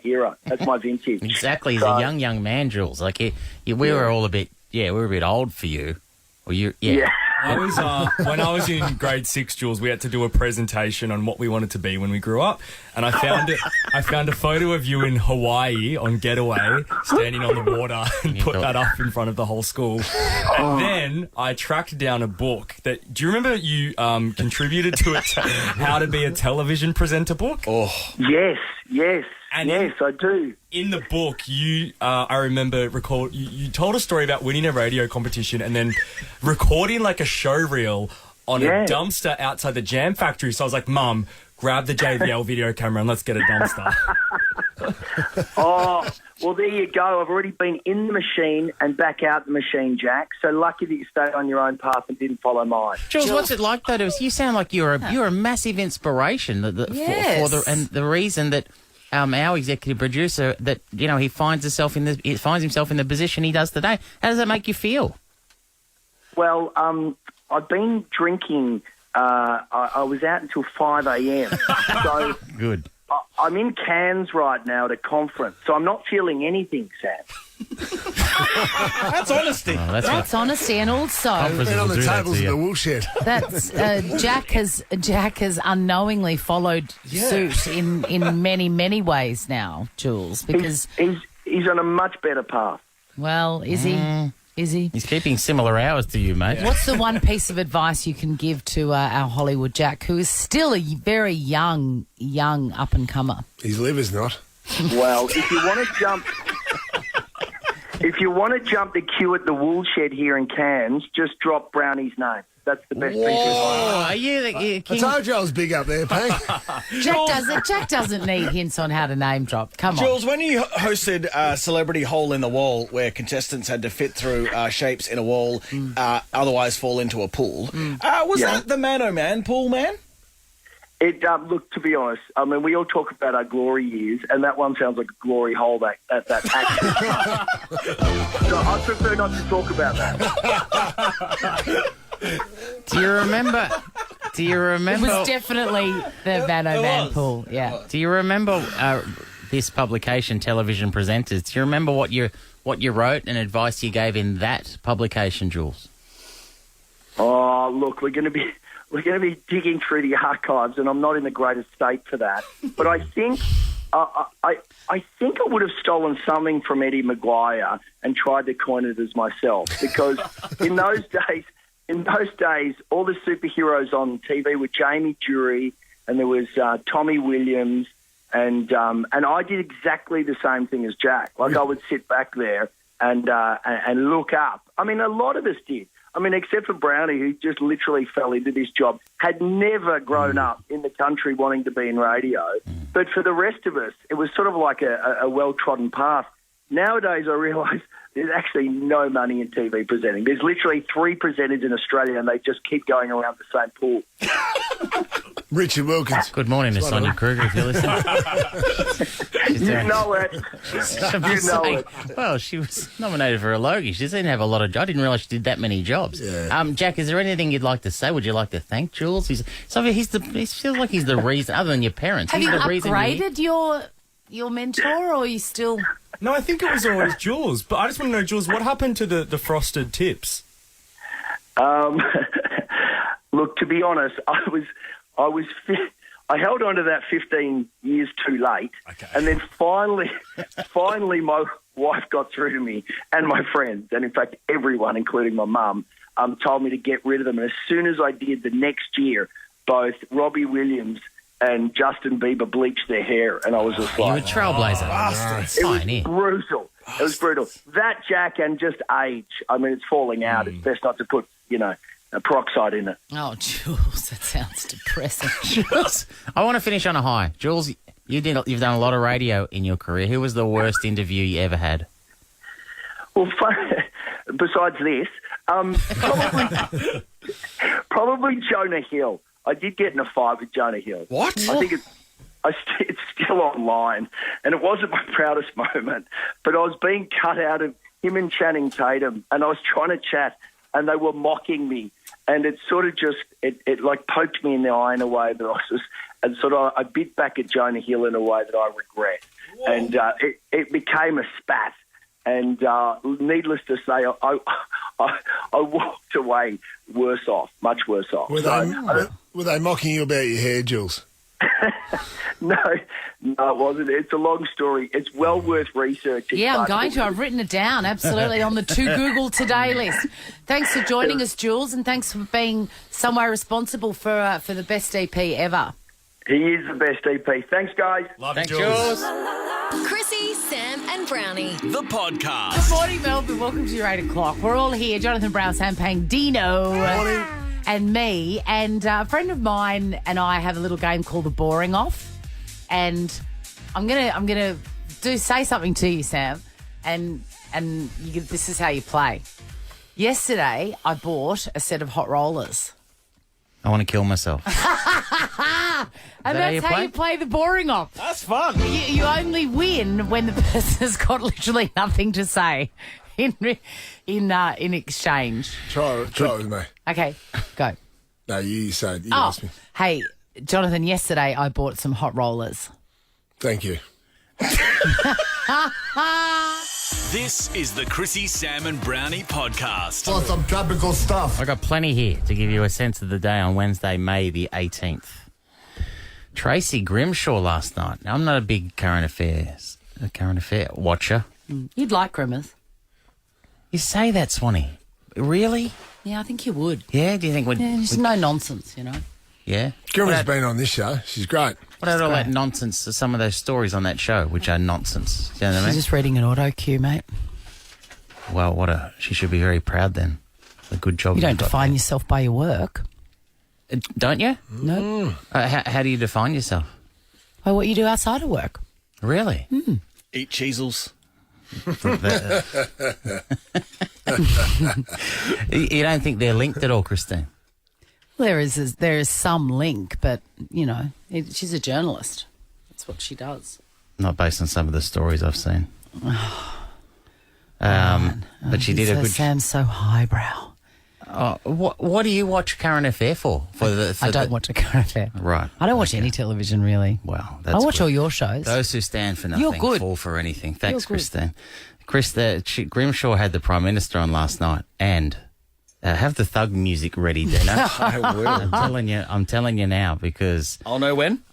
era. That's my vintage. Exactly. He's So- a young man, Jules. Like we were all a bit old for you. Or you, yeah. I was when I was in grade 6, Jules, we had to do a presentation on what we wanted to be when we grew up, and I found a photo of you in Hawaii on Getaway, standing on the water, and put that up in front of the whole school. And then I tracked down a book that. Do you remember you contributed to it? How to Be a Television Presenter book. Yes. And yes, I do. In the book, I remember you told a story about winning a radio competition and then recording like a show reel on a dumpster outside the jam factory. So I was like, Mum, grab the JBL video camera and let's get a dumpster. Oh, well, there you go. I've already been in the machine and back out the machine, Jack. So lucky that you stayed on your own path and didn't follow mine. Jules, what's it like though? You sound like you're a massive inspiration for the reason that our executive producer that he finds himself in the position he does today. How does that make you feel? Well, I've been drinking. I was out until 5 a.m. So good. I'm in Cairns right now at a conference, so I'm not feeling anything, Sam. That's honesty. Oh, that's honesty, and also Been on the tables of the woolshed. that's Jack has unknowingly followed suit in many ways now, Jules. Because he's on a much better path. Well, is he? Is he? He's keeping similar hours to you, mate. What's the one piece of advice you can give to our Hollywood Jack, who is still a very young up-and-comer? His liver's not. Well, if you want to jump the queue at the woolshed here in Cairns, just drop Brownie's name. That's the best piece of advice. Are you the I king? told you I was big up there, Pang. Jack doesn't need hints on how to name drop. Come on. Jules, when you hosted Celebrity Hole in the Wall, where contestants had to fit through shapes in a wall, otherwise fall into a pool, was that the man-o-man pool, man? Look, to be honest, I mean, we all talk about our glory years, and that one sounds like a glory hole that actually. So I prefer not to talk about that. Do you remember? It was definitely the man-o-man pool. Yeah. Do you remember this publication, Television Presenters? Do you remember what you wrote and advice you gave in that publication, Jules? Oh, look, we're going to be digging through the archives, and I'm not in the greatest state for that. But I think I think I would have stolen something from Eddie Maguire and tried to coin it as myself, because in those in those days, all the superheroes on TV were Jamie Dury, and there was Tommy Williams, and I did exactly the same thing as Jack. Like, I would sit back there and look up. I mean, a lot of us did. I mean, except for Brownie, who just literally fell into this job, had never grown up in the country wanting to be in radio. But for the rest of us, it was sort of like a well-trodden path. Nowadays, I realise there's actually no money in TV presenting. There's literally 3 presenters in Australia, and they just keep going around the same pool. Richard Wilkins. Good morning to Sonia Kruger, if you're listening. You know it. You know it. Well, she was nominated for a Logie. She didn't have a lot of jobs. I didn't realise she did that many jobs. Yeah. Jack, is there anything you'd like to say? Would you like to thank Jules? He feels like he's the reason, other than your parents. Have he's you the reason upgraded your mentor, or are you still... No, I think it was always Jules. But I just want to know, Jules, what happened to the frosted tips? Look, to be honest, I held on to that 15 years too late, and then finally my wife got through to me, and my friends, and in fact everyone, including my mum, told me to get rid of them. And as soon as I did, the next year, both Robbie Williams and Justin Bieber bleached their hair, and I was just like... You're a trailblazer. It was brutal. It was brutal. That, Jack, and just age. I mean, it's falling out. It's best not to put, a peroxide in it. Oh, Jules, that sounds depressing. Jules, I want to finish on a high. Jules, you've done a lot of radio in your career. Who was the worst interview you ever had? Well, besides this, probably Jonah Hill. I did get in a fight with Jonah Hill. What? I think it's still online, and it wasn't my proudest moment, but I was being cut out of him and Channing Tatum, and I was trying to chat, and they were mocking me, and it sort of just, it like poked me in the eye in a way that I bit back at Jonah Hill in a way that I regret. Whoa. And it became a spat. And needless to say, I walked away worse off, much worse off. Were they mocking you about your hair, Jules? No, it wasn't. It's a long story. It's well worth researching. Yeah, I'm going to. I've written it down, absolutely, on the To Google Today list. Thanks for joining us, Jules, and thanks for being somewhere responsible for the best EP ever. He is the best EP. Thanks, guys. Thanks, Jules. Chrissy, Sam and Brownie. The podcast. Good morning, Melbourne. Welcome to your 8 o'clock. We're all here. Jonathan Brown, Sam Pang, Dino. Morning. And me. And a friend of mine and I have a little game called The Boring Off. And I'm gonna say something to you, Sam. And this is how you play. Yesterday, I bought a set of hot rollers. I want to kill myself. And that's how you play The Boring Off. That's fun. You only win when the person's got literally nothing to say in exchange. Try it with me. Okay, go. No, you say it. You asked me. Hey, Jonathan, yesterday I bought some hot rollers. Thank you. This is the Chrissy, Sam and Brownie podcast. For some tropical stuff. I got plenty here to give you a sense of the day on Wednesday, May the 18th. Tracy Grimshaw last night. Now, I'm not a big current affair watcher. You'd like Grimmers. You say that, Swanee. Really? Yeah, I think you would. Yeah? Do you think there's no nonsense, Yeah? Grimmer's been on this show. She's great. What about all that nonsense, some of those stories on that show, which are nonsense? Do you know what I mean? She's just reading an auto cue, mate. Well, she should be very proud then. A good job. You don't define yourself by your work. Don't you? No. How do you define yourself? By what you do outside of work. Really? Eat cheesels. You don't think they're linked at all, Christine? There is some link, but, she's a journalist. That's what she does. Not based on some of the stories I've seen. But she did a good... Sam's so highbrow. What do you watch Current Affair for? I don't watch a Current Affair. Right. I don't watch any television, really. Well, I watch all your shows. Those who stand for nothing fall for anything. Thanks, Christine. Grimshaw had the Prime Minister on last night, and have the thug music ready, Dino. I will. I'm telling you now, because I'll know when.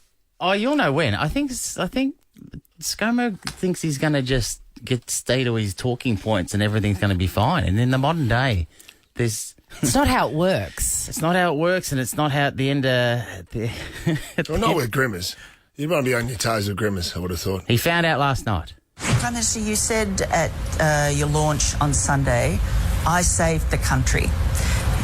Oh, you'll know when. I think ScoMo thinks he's going to just stay to his talking points and everything's going to be fine. And in the modern day, there's It's not how it works. It's not how it works, and it's not how at the end. Well, not with Grimmers. You might be on your toes with Grimmers, I would have thought. He found out last night. Prime Minister, you said at your launch on Sunday, I saved the country.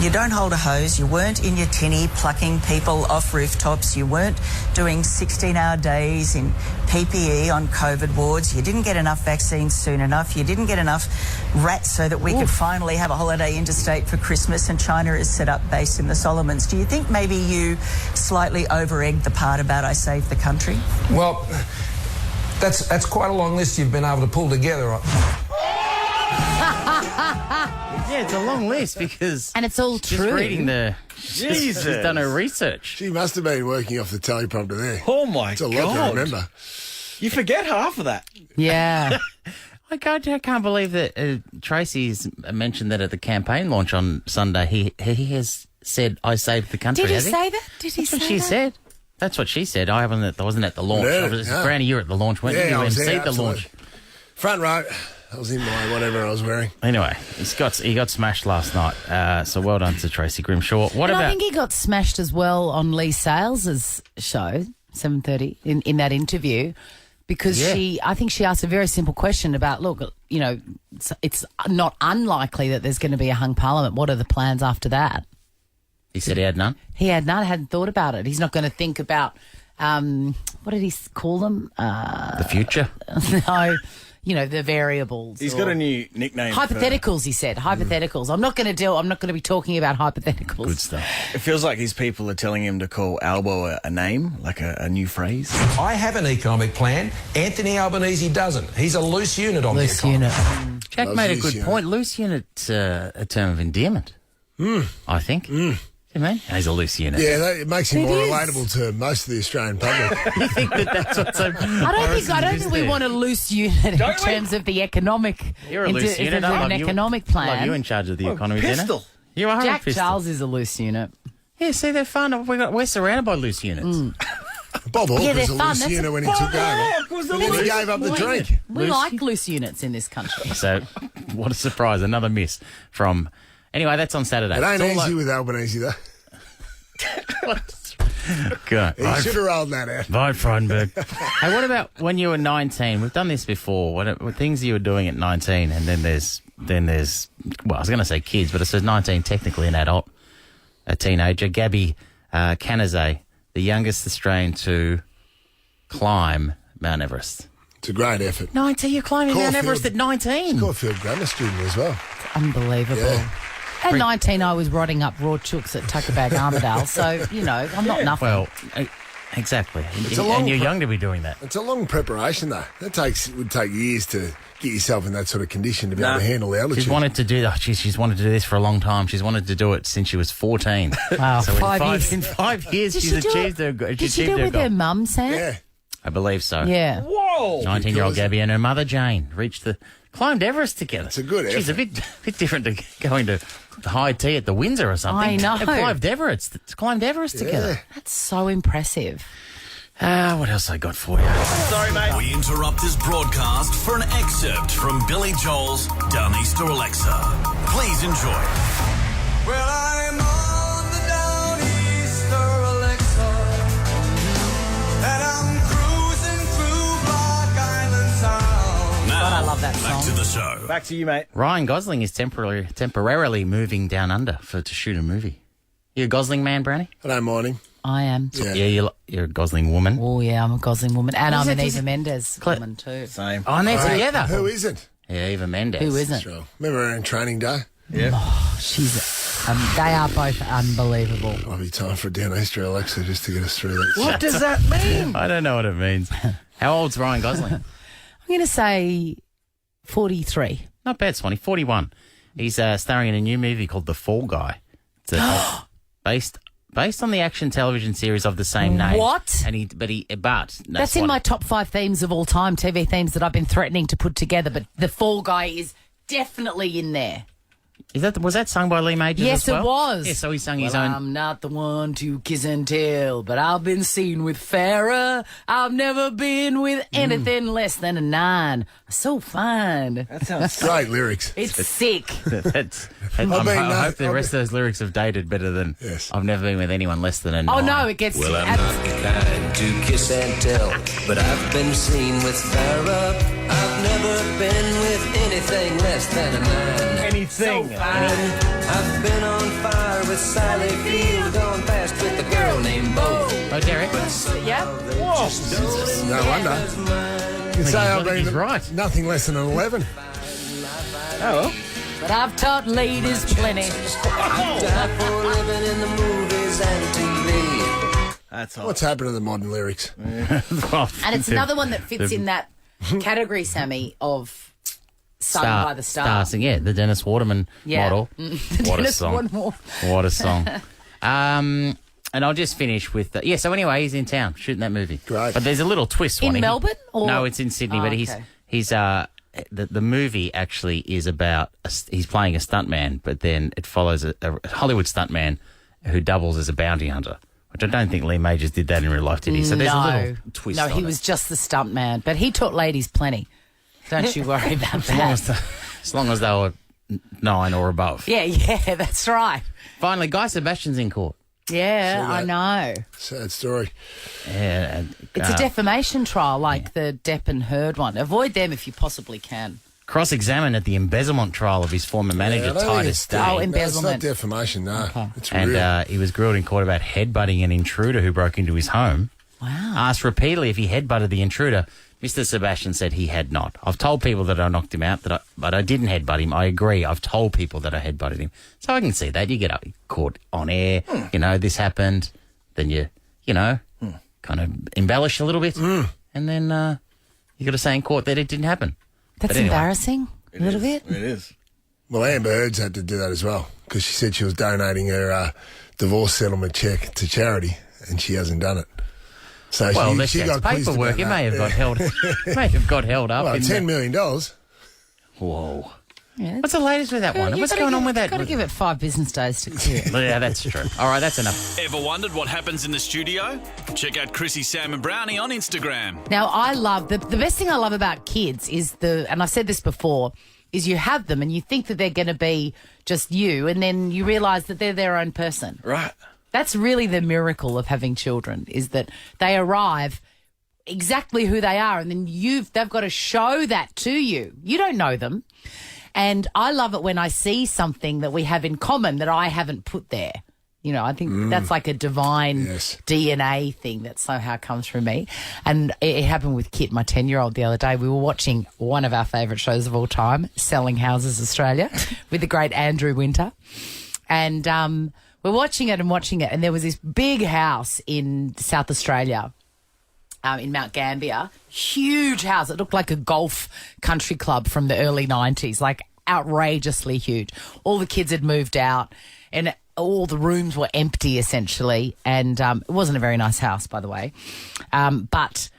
You don't hold a hose. You weren't in your tinny plucking people off rooftops. You weren't doing 16-hour days in PPE on COVID wards. You didn't get enough vaccines soon enough. You didn't get enough rats so that we could finally have a holiday interstate for Christmas, and China is set up base in the Solomons. Do you think maybe you slightly over-egged the part about I saved the country? Well, that's quite a long list you've been able to pull together. Yeah, it's a long list because... And it's all she's true. reading the... Jesus. She's done her research. She must have been working off the teleprompter there. Oh, my It's a God. lot to remember. You forget half of that. Yeah. I can't believe that Tracy's mentioned that at the campaign launch on Sunday. He has said, I saved the country. Did he has say that? Did he That's say what she that? said. That's what she said. I wasn't at the launch. No. Brownie, you were at the launch, weren't you? You I was emceed there, the absolutely. launch. Front row. I was in my whatever I was wearing. Anyway, he got smashed last night. So well done to Tracy Grimshaw. I think he got smashed as well on Lee Sales's show, 7:30, in that interview, because I think she asked a very simple question about, look, you know, it's not unlikely that there's going to be a hung parliament. What are the plans after that? He said he had none. He had none. Hadn't thought about it. He's not going to think about what did he call them? The future. No. You know, the variables. He's got a new nickname. Hypotheticals, he said. Hypotheticals. I'm not going to be talking about hypotheticals. Good stuff. It feels like his people are telling him to call Albo a name, like a new phrase. I have an economic plan. Anthony Albanese doesn't. He's a loose unit on the economy. Jack Loves made a loose good unit. point. Loose unit's a term of endearment, I think. You mean? He's a loose unit. Yeah, it makes him It more is. relatable to most of the Australian public. You think that's what's so... I don't think we want a loose unit in terms of the economic. You're a loose unit. Of an economic plan. Like you in charge of the economy, pistol. Jenna. You are Jack a pistol. Charles is a loose unit. Yeah, see, they're fun. We're surrounded by loose units. Bob Hawke Yeah, was they're a fun. loose That's unit a- when he took over. And then he gave up the drink. We like loose units in this country. So, what a surprise. Another miss from... Anyway, that's on Saturday. It ain't It's all easy with Albanese, though. Good. He should have rolled that out. Vote Frydenberg. Hey, what about when you were 19? We've done this before. What things you were doing at 19, and then there's well, I was going to say kids, but it says 19, technically an adult, a teenager. Gabby Canizet, the youngest Australian to climb Mount Everest. It's a great effort. 19, you're climbing Mount Everest at 19. Caulfield Grammar student as well. Unbelievable. Yeah. At 19, I was rotting up raw chooks at Tuckerbag Armidale, so, you know, I'm not nothing. Well, exactly. It's a long And you're young to be doing that. It's a long preparation, though. Would take years to get yourself in that sort of condition to be able to handle the altitude. She's wanted to do she's wanted to do this for a long time. She's wanted to do it since she was 14. Wow, So 5 years. in 5 years, Did she's she do achieved her goal. Did she do it with her mum, Sam? Yeah. I believe so. Yeah. Whoa! 19-year-old Gabby and her mother Jane climbed Everest together. It's a good She's effort. a bit different to going to the high tea at the Windsor or something. I know. They climbed Everest together. That's so impressive. What else I got for you? Sorry, mate. We interrupt this broadcast for an excerpt from Billy Joel's Down East or Alexa. Please enjoy. Well, I'm on the Down Easter Alexa, and I'm cruising through Block Island Town. Now, God, I love that back song. to the show. Back to you, mate. Ryan Gosling is temporarily moving down under to shoot a movie. You a Gosling man, Brownie? I don't mind him. I am. Yeah, you're a Gosling woman. Oh, yeah, I'm a Gosling woman. And I'm an Is it- Eva Mendes woman, too. Same. Oh, and they're together. Who isn't? Yeah, Eva Mendes. Who isn't? Sure. Remember her in Training Day? Yeah. They are both unbelievable. Might be time for a Down Easter Alexa just to get us through that. What does that mean? I don't know what it means. How old's Ryan Gosling? I'm going to say 43. Not bad, Swanee. 41. He's starring in a new movie called The Fall Guy. It's based on the action television series of the same name. What? That's in my top 5 themes of all time, TV themes that I've been threatening to put together, but The Fall Guy is definitely in there. Was that sung by Lee Majors Yes, as well? it was. Yeah, so he sung his Well, own. I'm not the one to kiss and tell, but I've been seen with Farrah. I've never been with anything less than a 9. So fine. That sounds Great lyrics. It's sick. I hope the rest of those lyrics have dated better than I've never been with anyone less than a 9. Oh, no, it gets... Well, I'm not the kind to kiss and tell, but I've been seen with Farrah. I've never been with anything less than a 9. Anything. So fine. I've been on fire with Sally Field, gone fast with a girl named Bo. Oh, Derek. Yeah? Whoa. No wonder. You say I've been right. Nothing less than an 11. Oh, well. But I've taught ladies plenty. Die for living in the movies and TV. That's all. What's happened to the modern lyrics? And it's another one that fits in that category, Sammy, of sung by the star. Yeah, the Dennis Waterman model. The What Dennis a song. Waterman. What a song. And I'll just finish with... so anyway, he's in town shooting that movie. Great. But there's a little twist. In Melbourne? Or? No, it's in Sydney, Oh, but okay. he's the movie actually is about... he's playing a stuntman, but then it follows a Hollywood stuntman who doubles as a bounty hunter, which I don't think Lee Majors did that in real life, did he? So there's a little twist No, on he it. was just the stunt man, but he taught ladies plenty. Don't you worry about that. As long as they were 9 or above. Yeah, that's right. Finally, Guy Sebastian's in court. Yeah, See I that? know. Sad story. Yeah. It's a defamation trial like the Depp and Heard one. Avoid them if you possibly can. Cross-examined at the embezzlement trial of his former manager, I don't think Titus it's Day. Oh, No, embezzlement. it's not defamation, no. Okay. It's And real. he was grilled in court about headbutting an intruder who broke into his home. Wow. Asked repeatedly if he headbutted the intruder, Mr. Sebastian said he had not. I've told people that I knocked him out, but I didn't headbutt him. I agree. I've told people that I headbutted him. So I can see that. You get up caught on air, this happened, then you kind of embellish a little bit, and then you got to say in court that it didn't happen. That's But anyway. embarrassing. A little bit. It is. Well, Amber Heard's had to do that as well because she said she was donating her divorce settlement check to charity and she hasn't done it. So Well, she that's got quizzed paperwork. about It may that. have got held. May have got held up. Well, in $10 million. Whoa. Yeah. What's the latest with that one? What's going on with that? Got to give it 5 business days to clear. Yeah, that's true. All right, that's enough. Ever wondered what happens in the studio? Check out Chrissy, Sam and Brownie on Instagram. Now, I love the best thing I love about kids is and I've said this before, is you have them and you think that they're going to be just you, and then you realise that they're their own person. Right. That's really the miracle of having children, is that they arrive exactly who they are, and then they've got to show that to you. You don't know them. And I love it when I see something that we have in common that I haven't put there. I think that's like a divine DNA thing that somehow comes from me. And it happened with Kit, my 10-year-old, the other day. We were watching one of our favourite shows of all time, Selling Houses Australia, with the great Andrew Winter. And we're watching it, and there was this big house in South Australia, in Mount Gambier. Huge house. It looked like a golf country club from the early 90s, like outrageously huge. All the kids had moved out and all the rooms were empty, essentially. And it wasn't a very nice house, by the way. But,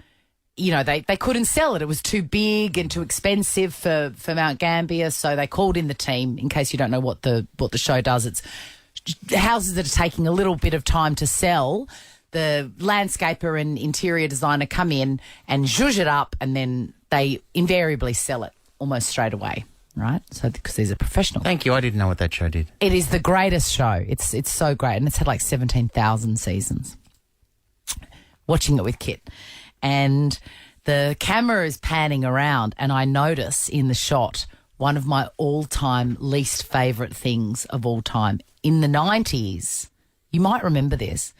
they couldn't sell it. It was too big and too expensive for Mount Gambier. So they called in the team. In case you don't know what the show does, it's houses that are taking a little bit of time to sell. The landscaper and interior designer come in and zhuzh it up, and then they invariably sell it almost straight away, right? So because these are professional. Thank you. I didn't know what that show did. It is the greatest show. It's so great, and it's had like 17,000 seasons. Watching it with Kit, and the camera is panning around, and I notice in the shot one of my all-time least favourite things of all time. In the 90s, you might remember this,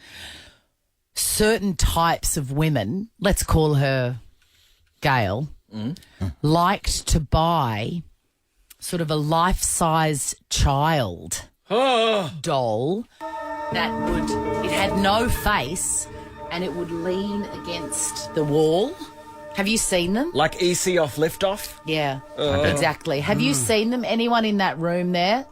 certain types of women, let's call her Gail, liked to buy sort of a life-size child doll that it had no face and it would lean against the wall. Have you seen them? Like EC off Liftoff? Yeah, exactly. Have you seen them? Anyone in that room there?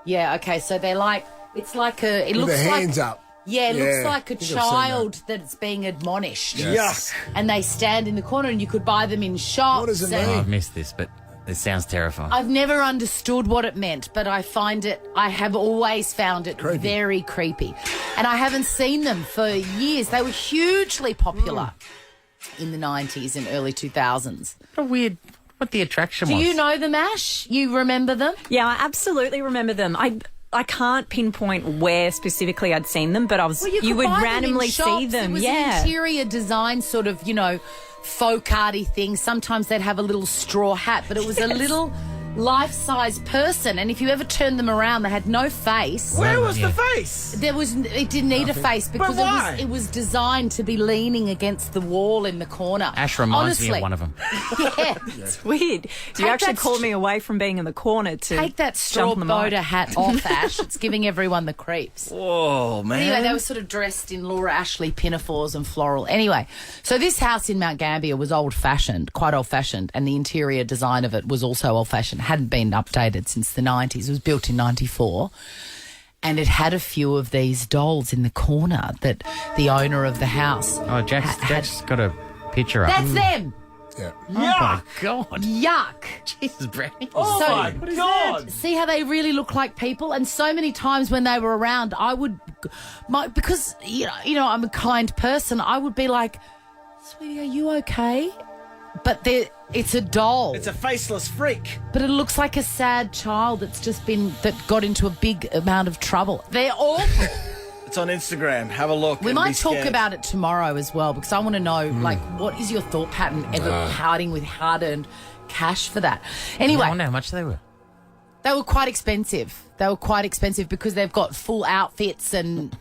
Yeah, okay, so they're like, it looks With their hands like, up. yeah, it looks like a I think I've seen child that's being admonished. Yes. And they stand in the corner, and you could buy them in shops. What does it and- mean? I've missed this, but This sounds terrifying. I've never understood what it meant, but I have always found it very creepy. And I haven't seen them for years. They were hugely popular in the 90s and early 2000s. What the attraction was. Do you know them, Ash? You remember them? Yeah, I absolutely remember them. I can't pinpoint where specifically I'd seen them, but you would randomly see them. It was an interior design sort of, folk arty thing. Sometimes they'd have a little straw hat, but it was a little life-size person, and if you ever turned them around, they had no face. Where was the face? It didn't need a face because it was designed to be leaning against the wall in the corner. Ash reminds me of one of them. Yeah. It's weird. You actually called me away from being in the corner to take that straw boater hat off, Ash. It's giving everyone the creeps. Whoa, man. Anyway, they were sort of dressed in Laura Ashley pinafores and floral. Anyway, so this house in Mount Gambier was old-fashioned, quite old-fashioned, and the interior design of it was also old-fashioned. Hadn't been updated since the 90s. It was built in 94. And it had a few of these dolls in the corner that the owner of the house... Oh, Jack's got a picture up. That's them! Yeah. Oh, my God. Yuck. Jesus, Brownie. Oh, my God. See how they really look like people? And so many times when they were around, I would... because, I'm a kind person, I would be like, sweetie, are you okay? But it's a doll. It's a faceless freak. But it looks like a sad child that got into a big amount of trouble. They're awful. It's on Instagram. Have a look. We might talk about it tomorrow as well, because I want to know, what is your thought pattern ever parting with hard-earned cash for that? Anyway. I wonder how much they were. They were quite expensive. Because they've got full outfits and...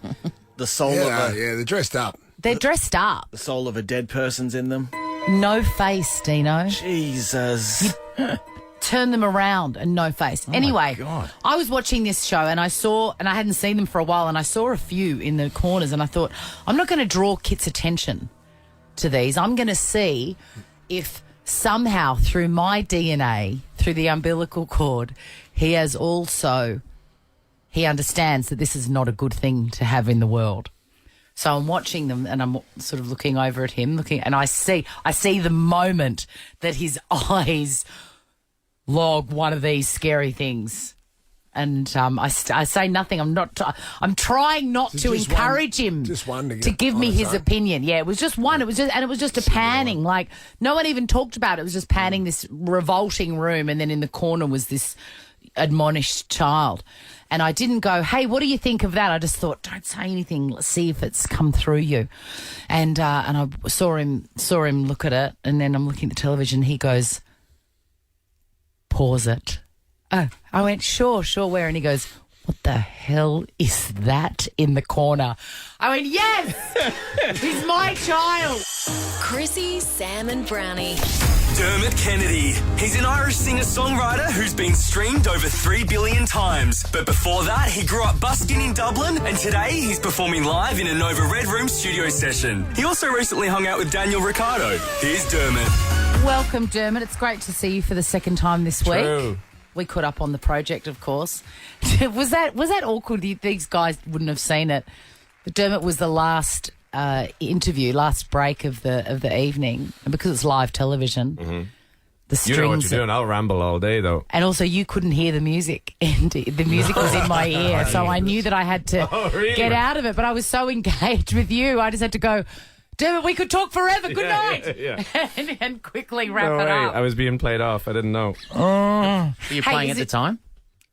the soul of they're dressed up. They're dressed up. The soul of a dead person's in them. No face, Dino. Jesus. You turn them around and no face. Anyway, God. I was watching this show and I hadn't seen them for a while, and I saw a few in the corners, and I thought, I'm not going to draw Kit's attention to these. I'm going to see if somehow through my DNA, through the umbilical cord, he understands that this is not a good thing to have in the world. So I'm watching them and I'm sort of looking over at him, and I see the moment that his eyes log one of these scary things. And I say nothing. I'm trying not to encourage him to give me his opinion. Yeah, it was just one. It was just a panning. Like, no one even talked about it. It was just panning this revolting room, and then in the corner was this admonished child. And I didn't go, hey, what do you think of that? I just thought, don't say anything. Let's see if it's come through you. And I saw him look at it, and then I'm looking at the television. He goes, pause it. Oh, I went, sure, where? And he goes, what the hell is that in the corner? I went, yes, he's my child. Chrissy, Sam and Brownie. Dermot Kennedy. He's an Irish singer-songwriter who's been streamed over 3 billion times. But before that, he grew up busking in Dublin, and today he's performing live in a Nova Red Room studio session. He also recently hung out with Daniel Ricciardo. Here's Dermot. Welcome, Dermot. It's great to see you for the second time this week. We caught up on the project, of course. Was that awkward? These guys wouldn't have seen it. But Dermot was the last last break of the evening, and because it's live television, the strings. You know what you're doing. I'll ramble all day, though. And also, you couldn't hear the music, and the music was in my ear, so I knew that I had to get out of it. But I was so engaged with you, I just had to go, Dermot, we could talk forever. Good night. Yeah. and quickly wrap No it way. up. I was being played off. I didn't know. Were you playing at the time?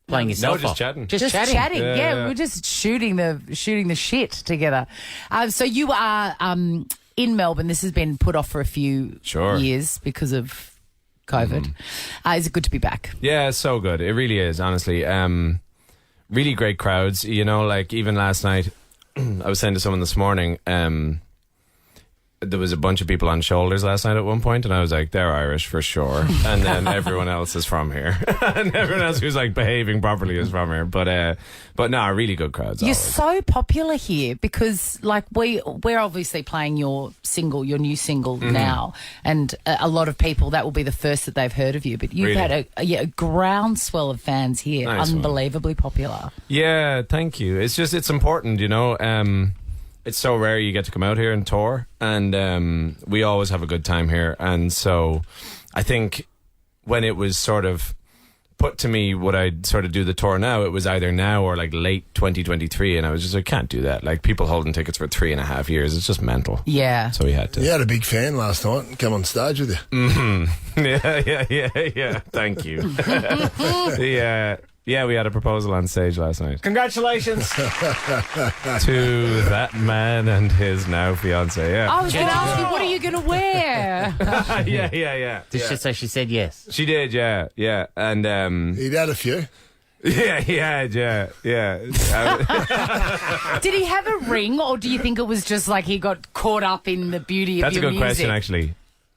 Playing yourself just off? chatting. Just chatting. Yeah. We were just shooting the shit together. So you are in Melbourne. This has been put off for a few years because of COVID. Is it good to be back? Yeah, it's so good. It really is, honestly. Really great crowds. Like even last night, I was saying to someone this morning, there was a bunch of people on shoulders last night at one point, and I was like, they're Irish for sure. And then everyone else is from here. And everyone else who's like behaving properly is from here. But no, really good crowds. You're always. so popular here because like we're obviously playing your new single now, and a lot of people, that will be the first that they've heard of you, but you've had a groundswell of fans here. Nice unbelievably popular. Yeah, thank you. It's important, it's so rare you get to come out here and tour, and we always have a good time here. And so I think when it was sort of put to me, would I sort of do the tour now? It was either now or like late 2023, and I was just like, can't do that. Like people holding tickets for 3.5 years, it's just mental. Yeah. So we had to. You had a big fan last night and come on stage with you. Mm-hmm. Yeah. Thank you. Yeah, we had a proposal on stage last night. Congratulations to that man and his now fiance. Yeah. I was going to ask you, what are you going to wear? Yeah. Did she say she said yes? She did, yeah. And he'd had a few. Yeah, he had, yeah. Did he have a ring, or do you think it was just like he got caught up in the beauty of That's a your good music? question, actually.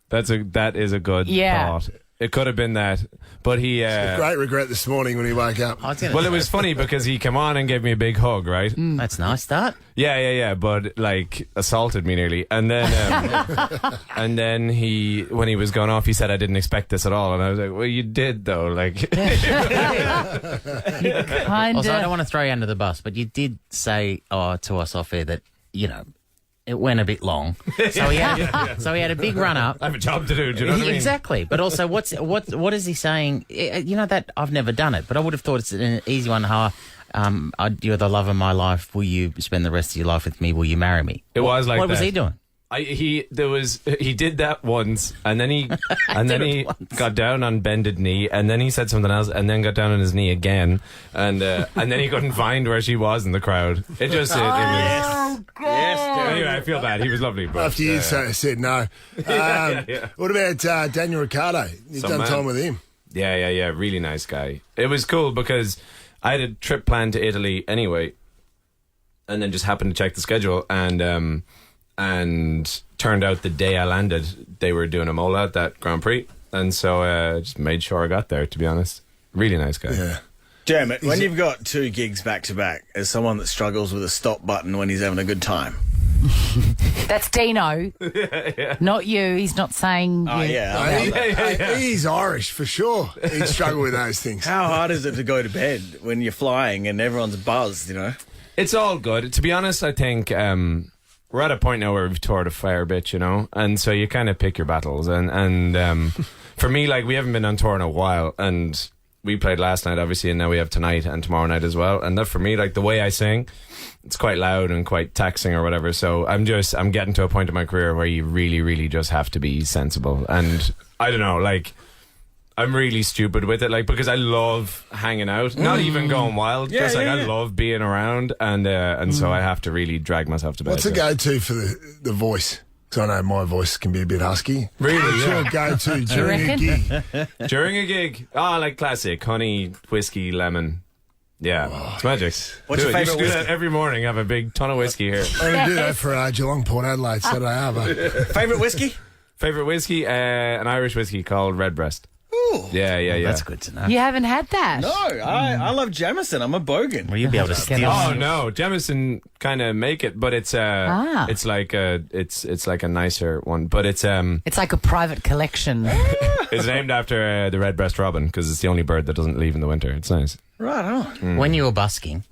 That is a good thought. It could have been that, but he... great regret this morning when he woke up. Well, it was funny because he came on and gave me a big hug, right? That's nice, that. Yeah, but like assaulted me nearly. And then and then when he was going off, he said, I didn't expect this at all. And I was like, well, you did though. Like, Also, I don't want to throw you under the bus, but you did say to us off air that, it went a bit long. So he had a big run up. I have a job to do, do you know what I mean? Exactly. But also, what is he saying? That I've never done it, but I would have thought it's an easy one. How you're the love of my life. Will you spend the rest of your life with me? Will you marry me? It was like what that. was he doing? He did that once, and then he got down on bended knee, and then he said something else, and then got down on his knee again, and then he couldn't find where she was in the crowd. It just it was. Yes, anyway, I feel bad. He was lovely, but after you said no. What about Daniel Ricciardo? You've done time with him. Yeah. Really nice guy. It was cool because I had a trip planned to Italy anyway, and then just happened to check the schedule, and turned out the day I landed, they were doing a mole at that Grand Prix, and so just made sure I got there. To be honest, really nice guy. Yeah. Dermot, when you've got 2 gigs back to back, as someone that struggles with a stop button when he's having a good time. That's Dino. Not you. He's not saying. Oh, you. yeah. He's Irish for sure. He'd struggle with those things. How hard is it to go to bed when you're flying and everyone's buzzed? It's all good. To be honest, I think we're at a point now where we've toured a fair bit, and so you kind of pick your battles. And for me, like, we haven't been on tour in a while, and we played last night, obviously, and now we have tonight and tomorrow night as well. And that, for me, like, the way I sing, it's quite loud and quite taxing or whatever. So I'm getting to a point in my career where you really, really just have to be sensible. And I don't know, like, I'm really stupid with it, like, because I love hanging out, not even going wild. I love being around, and so I have to really drag myself to bed. What's the go-to for the voice? Because I know my voice can be a bit husky. Really? What's your go-to during a gig? During a gig? Like classic, honey, whiskey, lemon. Yeah, it's magic. What's your favourite whiskey? whiskey? Do that every morning. Have a big ton of whiskey here. I'm going to do that for Geelong, Port Adelaide, Saturday Harbour. Favourite whiskey? Favourite whiskey? An Irish whiskey called Redbreast. Ooh. Yeah. That's good to know. You haven't had that? No, I love Jameson. I'm a bogan. Well, you'll be able to steal. Oh no, Jameson kind of make it, but it's it's like a nicer one, but it's like a private collection. It's named after the red-breast robin because it's the only bird that doesn't leave in the winter. It's nice. Right on. When you were busking,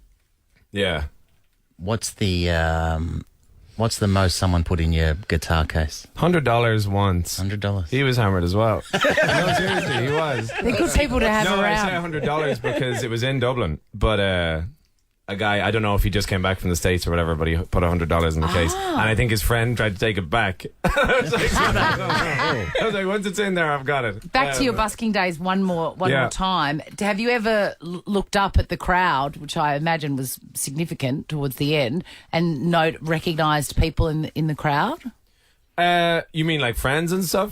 what's the most someone put in your guitar case? $100 once. $100. He was hammered as well. No, seriously, he was. They're good people to have No, around. I say $100 because it was in Dublin, but a guy, I don't know if he just came back from the States or whatever, but he put $100 in the case, and I think his friend tried to take it back. I was like, once it's in there, I've got it. Back to your busking days one more time. Have you ever looked up at the crowd, which I imagine was significant towards the end, and recognised people in the crowd? You mean like friends and stuff?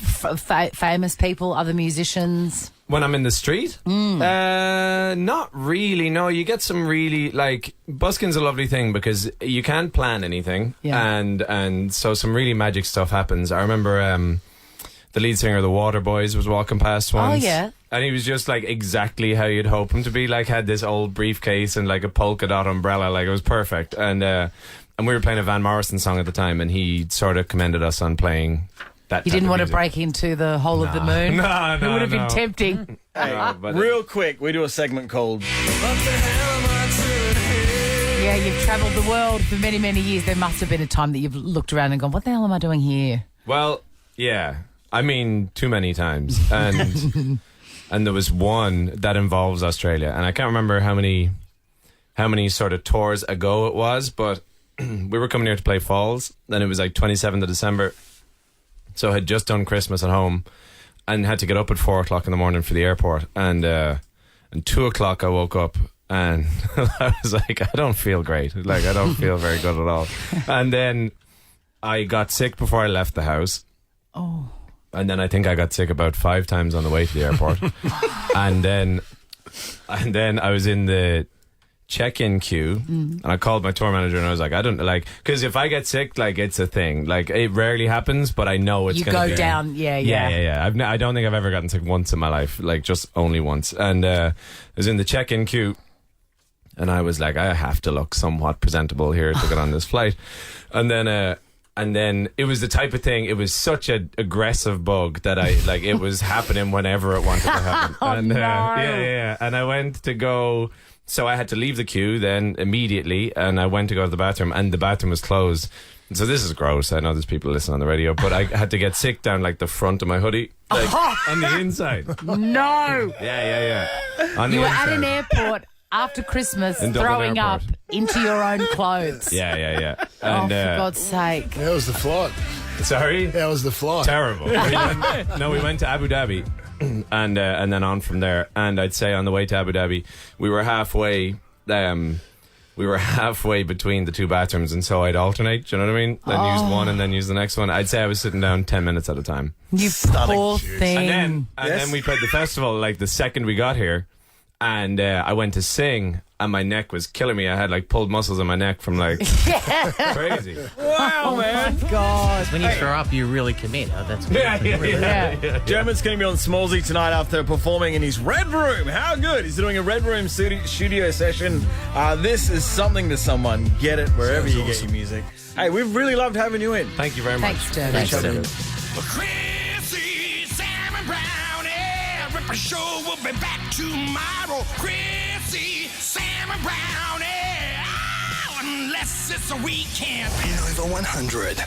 Famous people, other musicians? When I'm in the street? Not really, no. You get some really, like, busking's a lovely thing because you can't plan anything. Yeah. And so some really magic stuff happens. I remember the lead singer of the Waterboys was walking past once. Oh, yeah. And he was just, like, exactly how you'd hope him to be. Like, had this old briefcase and, like, a polka dot umbrella. Like, it was perfect. And we were playing a Van Morrison song at the time, and he sort of commended us on playing that. You didn't want to break into the hole of the moon? No. It would have been tempting. Hey, real quick, we do a segment called Yeah, you've travelled the world for many, many years. There must have been a time that you've looked around and gone, what the hell am I doing here? Well, yeah. I mean, too many times. And and there was one that involves Australia, and I can't remember how many sort of tours ago it was, but we were coming here to play Falls. Then it was like 27th of December, so I had just done Christmas at home and had to get up at 4 o'clock in the morning for the airport, and 2 o'clock I woke up. And I was like, I don't feel great. Like, I don't feel very good at all. And then I got sick before I left the house. Oh. And then I think I got sick about 5 times on the way to the airport. and then I was in the check-in queue, and I called my tour manager, and I was like, I don't like, because if I get sick, like, it's a thing. Like, it rarely happens, but I know it's going to be. You go down, yeah. I don't think I've ever gotten sick once in my life, like, just only once. And I was in the check-in queue, and I was like, I have to look somewhat presentable here to get on this flight. And then it was the type of thing, it was such an aggressive bug that it was happening whenever it wanted to happen. Yeah. And I went to go, so I had to leave the queue then immediately, and I went to go to the bathroom, and the bathroom was closed. So this is gross. I know there's people listening on the radio, but I had to get sick down like the front of my hoodie, like on the inside. No. Yeah. On the You were inside. at an airport after Christmas In Dublin throwing up Airport. into your own clothes. Yeah. Oh, And, for God's sake. How was the flight? Sorry? How was the flight? Terrible. We went to Abu Dhabi and then on from there. And I'd say on the way to Abu Dhabi, we were halfway between the two bathrooms, and so I'd alternate, do you know what I mean? Then use one and then use the next one. I'd say I was sitting down 10 minutes at a time. You poor thing. And then we played the festival like the second we got here, and I went to sing, and my neck was killing me. I had like pulled muscles in my neck from like crazy. Wow, man. God. When you throw up, you really commit. Oh, that's Yeah. Dermot's going to be on Smallsy tonight after performing in his Red Room. How good? He's doing a Red Room studio session. This is something to someone. Get it wherever you get your music. Hey, we've really loved having you in. Thank you very much. Thanks, Dermot. Thanks, Dermot. Chrissy, Sam and Brownie. Ripper Show will be back tomorrow. Chrissy, Sam and Brownie. Oh, unless it's a weekend. Over 100.